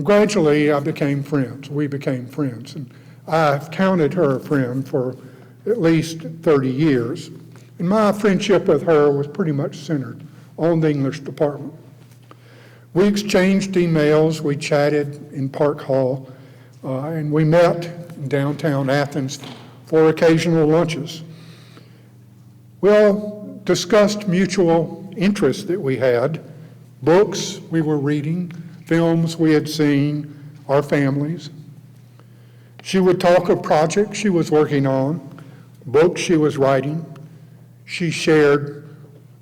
Gradually, I became friends. We became friends. And I've counted her a friend for at least 30 years. And my friendship with her was pretty much centered on the English department. We exchanged emails, we chatted in Park Hall, and we met in downtown Athens for occasional lunches. We all discussed mutual interests that we had, books we were reading, films we had seen, our families. She would talk of projects she was working on, books she was writing. She shared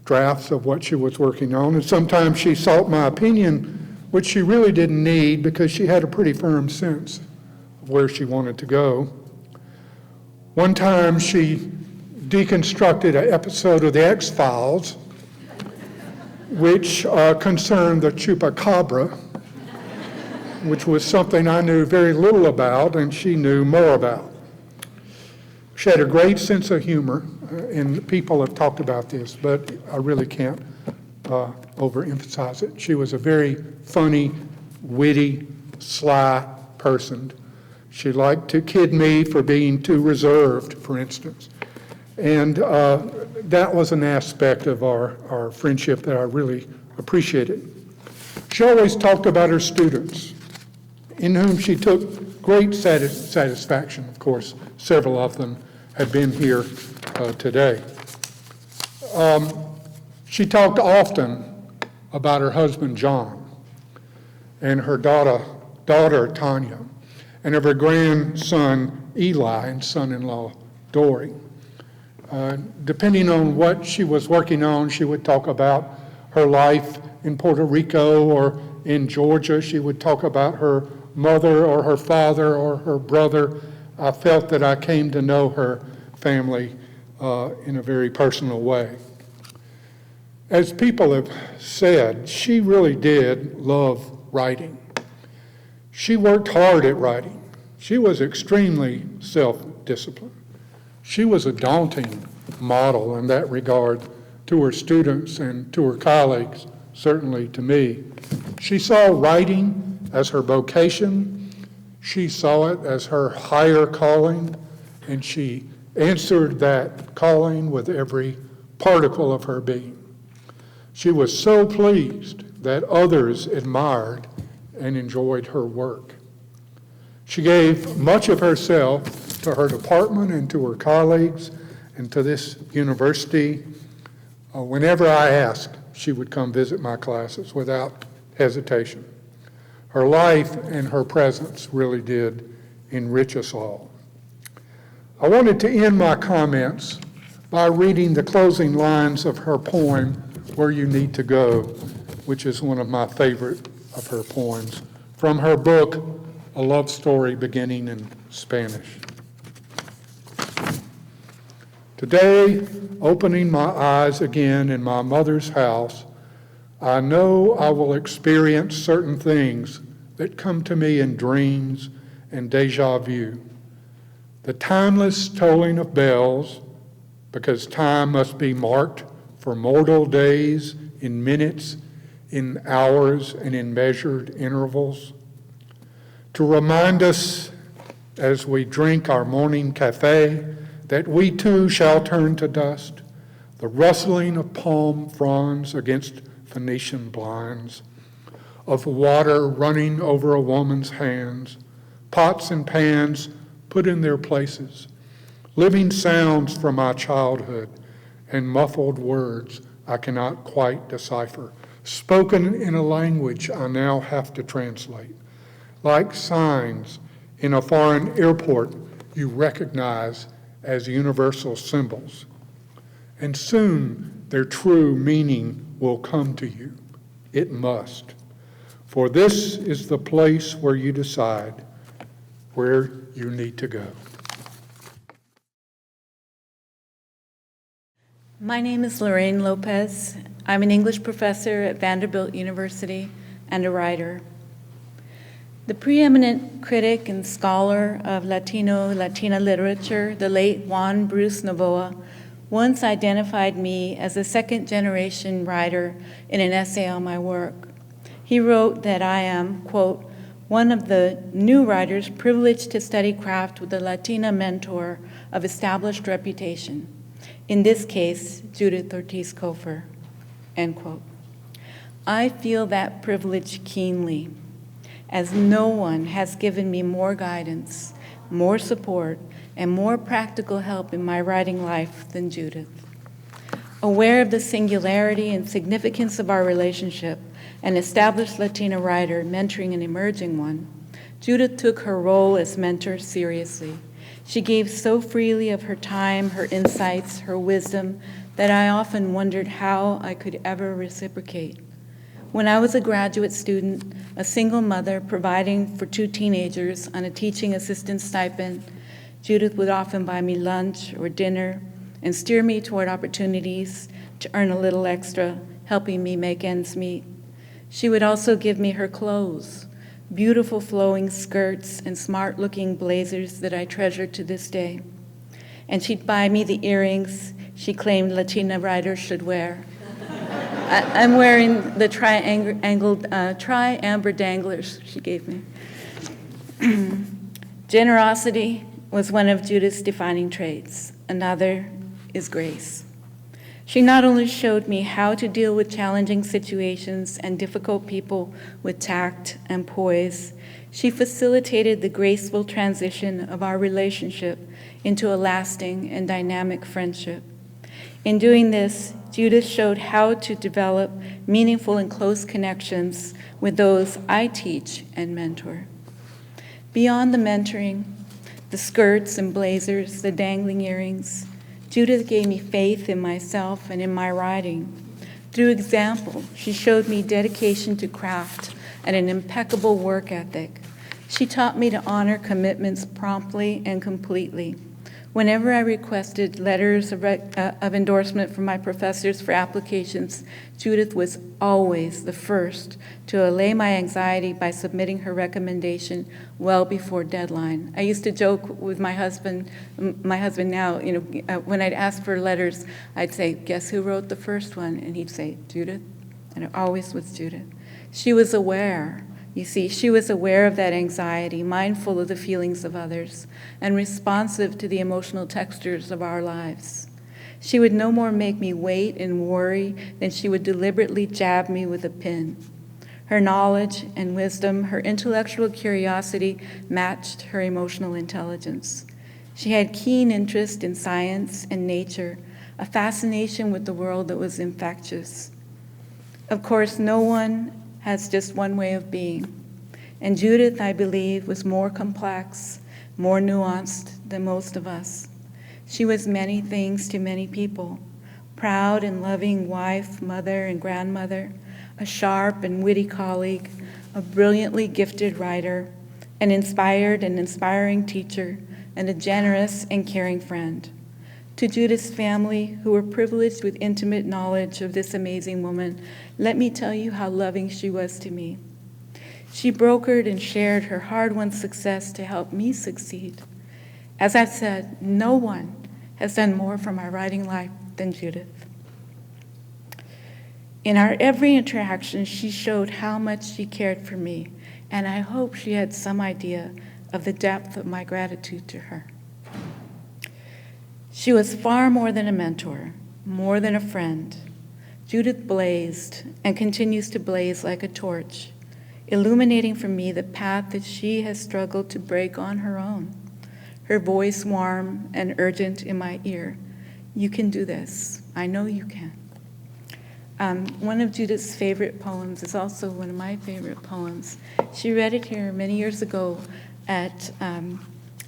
drafts of what she was working on, and sometimes she sought my opinion, which she really didn't need because she had a pretty firm sense of where she wanted to go. One time she deconstructed an episode of The X-Files, which concerned the chupacabra, which was something I knew very little about and she knew more about. She had a great sense of humor, and people have talked about this, but I really can't overemphasize it. She was a very funny, witty, sly person. She liked to kid me for being too reserved, for instance. And that was an aspect of our friendship that I really appreciated. She always talked about her students, in whom she took great satisfaction. Of course, several of them have been here today. She talked often about her husband, John, and her daughter Tanya, and of her grandson, Eli, and son-in-law, Dory. Depending on what she was working on, she would talk about her life in Puerto Rico or in Georgia. She would talk about her mother or her father or her brother. I felt that I came to know her family in a very personal way. As people have said, she really did love writing. She worked hard at writing. She was extremely self-disciplined. She was a daunting model in that regard to her students and to her colleagues, certainly to me. She saw writing as her vocation. She saw it as her higher calling, and she answered that calling with every particle of her being. She was so pleased that others admired and enjoyed her work. She gave much of herself to her department and to her colleagues and to this university. Whenever I asked, she would come visit my classes without hesitation. Her life and her presence really did enrich us all. I wanted to end my comments by reading the closing lines of her poem, Where You Need to Go, which is one of my favorite of her poems, from her book, A Love Story Beginning in Spanish. Today, opening my eyes again in my mother's house, I know I will experience certain things that come to me in dreams and deja vu. The timeless tolling of bells, because time must be marked for mortal days in minutes, in hours, and in measured intervals. To remind us as we drink our morning cafe that we too shall turn to dust, the rustling of palm fronds against Venetian blinds, of water running over a woman's hands, pots and pans put in their places, living sounds from my childhood, and muffled words I cannot quite decipher, spoken in a language I now have to translate, like signs in a foreign airport you recognize as universal symbols. And soon their true meaning will come to you. It must. For this is the place where you decide where you need to go. My name is Lorraine Lopez. I'm an English professor at Vanderbilt University and a writer. The preeminent critic and scholar of Latina literature, the late Juan Bruce Novoa, once identified me as a second-generation writer in an essay on my work. He wrote that I am, quote, one of the new writers privileged to study craft with a Latina mentor of established reputation. In this case, Judith Ortiz Cofer, end quote. I feel that privilege keenly, as no one has given me more guidance, more support, and more practical help in my writing life than Judith. Aware of the singularity and significance of our relationship, an established Latina writer mentoring an emerging one, Judith took her role as mentor seriously. She gave so freely of her time, her insights, her wisdom, that I often wondered how I could ever reciprocate. When I was a graduate student, a single mother providing for 2 teenagers on a teaching assistant stipend, Judith would often buy me lunch or dinner and steer me toward opportunities to earn a little extra, helping me make ends meet. She would also give me her clothes, beautiful flowing skirts and smart-looking blazers that I treasure to this day. And she'd buy me the earrings she claimed Latina writers should wear. I'm wearing the tri-amber danglers she gave me. Generosity was one of Judith's defining traits. Another is grace. She not only showed me how to deal with challenging situations and difficult people with tact and poise, she facilitated the graceful transition of our relationship into a lasting and dynamic friendship. In doing this, Judith showed how to develop meaningful and close connections with those I teach and mentor. Beyond the mentoring, the skirts and blazers, the dangling earrings, Judith gave me faith in myself and in my writing. Through example, she showed me dedication to craft and an impeccable work ethic. She taught me to honor commitments promptly and completely. Whenever I requested letters of endorsement from my professors for applications, Judith was always the first to allay my anxiety by submitting her recommendation well before deadline. I used to joke with my husband now, when I'd ask for letters, I'd say, guess who wrote the first one? And he'd say, Judith, and it always was Judith. She was aware. You see, she was aware of that anxiety, mindful of the feelings of others, and responsive to the emotional textures of our lives. She would no more make me wait and worry than she would deliberately jab me with a pin. Her knowledge and wisdom, her intellectual curiosity matched her emotional intelligence. She had keen interest in science and nature, a fascination with the world that was infectious. Of course, no one has just one way of being. And Judith, I believe, was more complex, more nuanced than most of us. She was many things to many people: proud and loving wife, mother, and grandmother, a sharp and witty colleague, a brilliantly gifted writer, an inspired and inspiring teacher, and a generous and caring friend. To Judith's family, who were privileged with intimate knowledge of this amazing woman, let me tell you how loving she was to me. She brokered and shared her hard-won success to help me succeed. As I've said, no one has done more for my writing life than Judith. In our every interaction, she showed how much she cared for me, and I hope she had some idea of the depth of my gratitude to her. She was far more than a mentor, more than a friend. Judith blazed and continues to blaze like a torch, illuminating for me the path that she has struggled to break on her own. Her voice warm and urgent in my ear. You can do this. I know you can. One of Judith's favorite poems is also one of my favorite poems. She read it here many years ago at an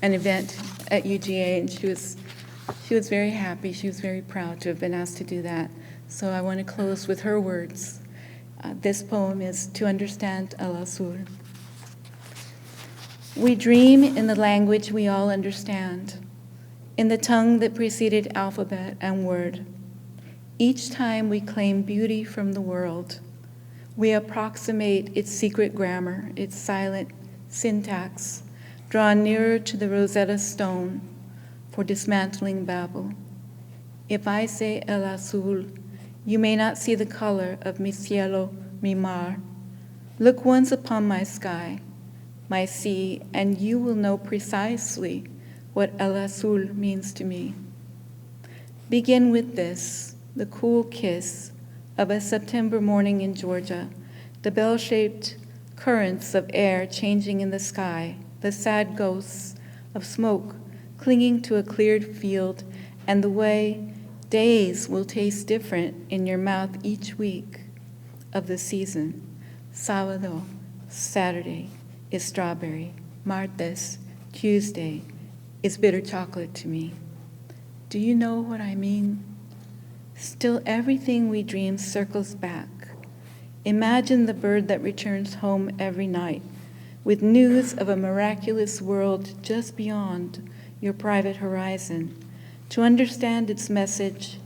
event at UGA, and she was very happy. She was very proud to have been asked to do that. So I want to close with her words. This poem is To Understand El Azul. We dream in the language we all understand, in the tongue that preceded alphabet and word. Each time we claim beauty from the world, we approximate its secret grammar, its silent syntax, drawn nearer to the Rosetta Stone for dismantling Babel. If I say El Azul, you may not see the color of mi cielo, mi mar. Look once upon my sky, my sea, and you will know precisely what El Azul means to me. Begin with this, the cool kiss of a September morning in Georgia, the bell-shaped currents of air changing in the sky, the sad ghosts of smoke clinging to a cleared field, and the way days will taste different in your mouth each week of the season. Sábado, Saturday, is strawberry. Martes, Tuesday, is bitter chocolate to me. Do you know what I mean? Still, everything we dream circles back. Imagine the bird that returns home every night with news of a miraculous world just beyond your private horizon. To understand its message,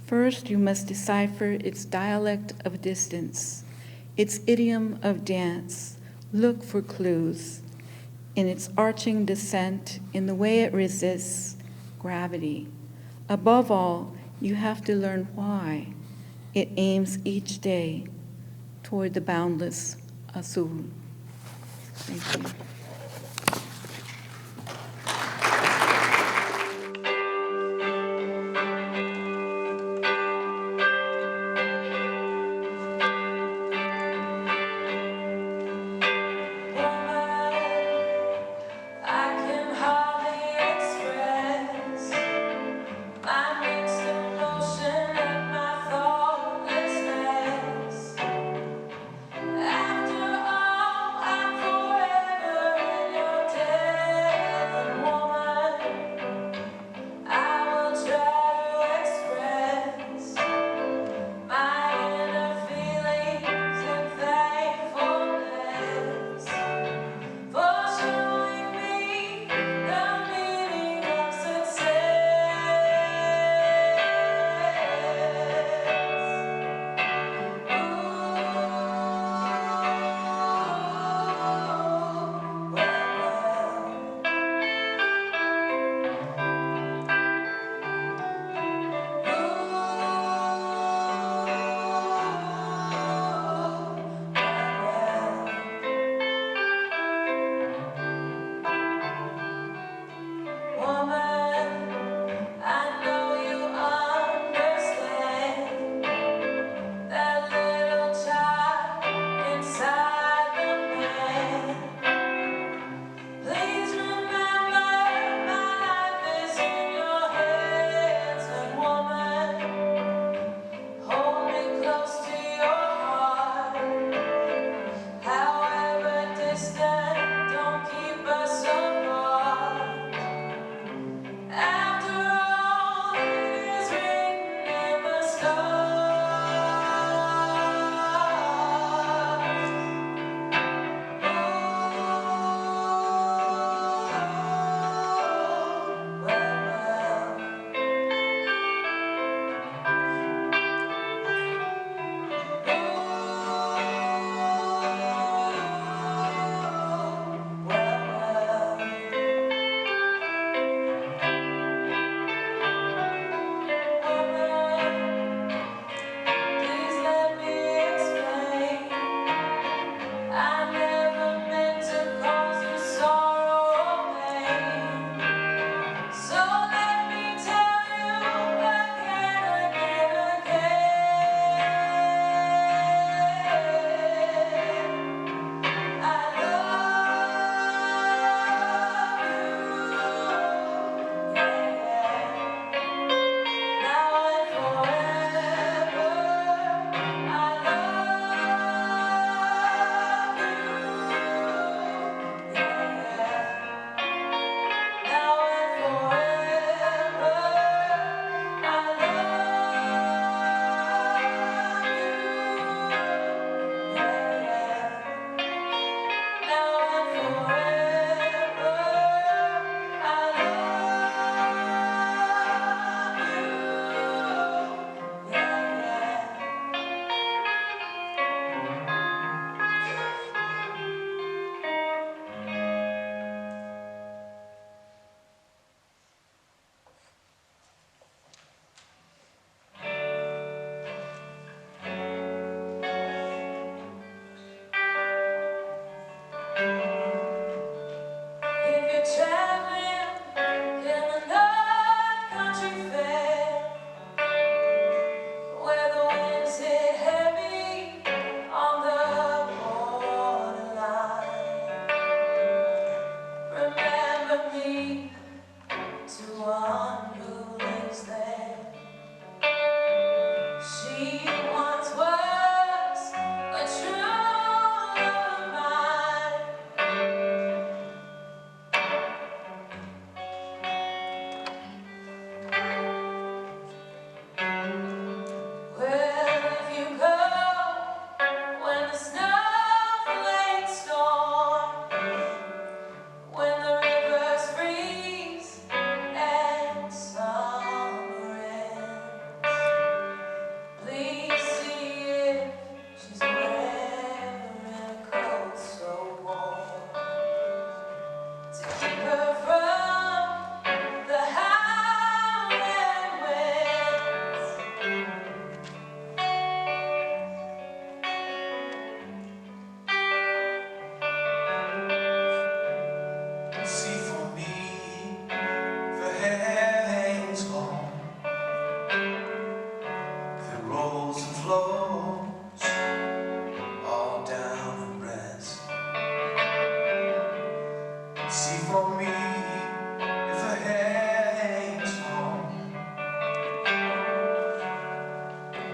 first you must decipher its dialect of distance, its idiom of dance. Look for clues in its arching descent, in the way it resists gravity. Above all, you have to learn why it aims each day toward the boundless azul. Thank you.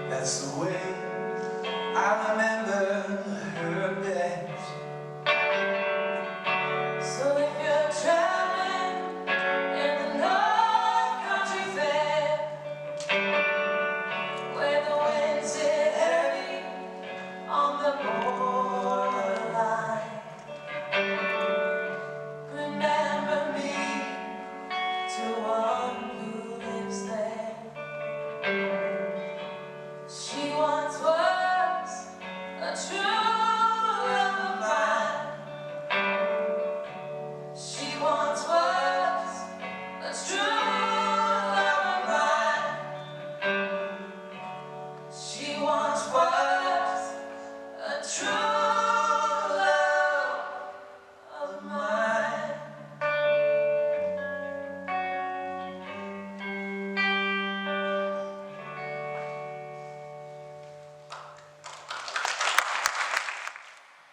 That's the way I remember.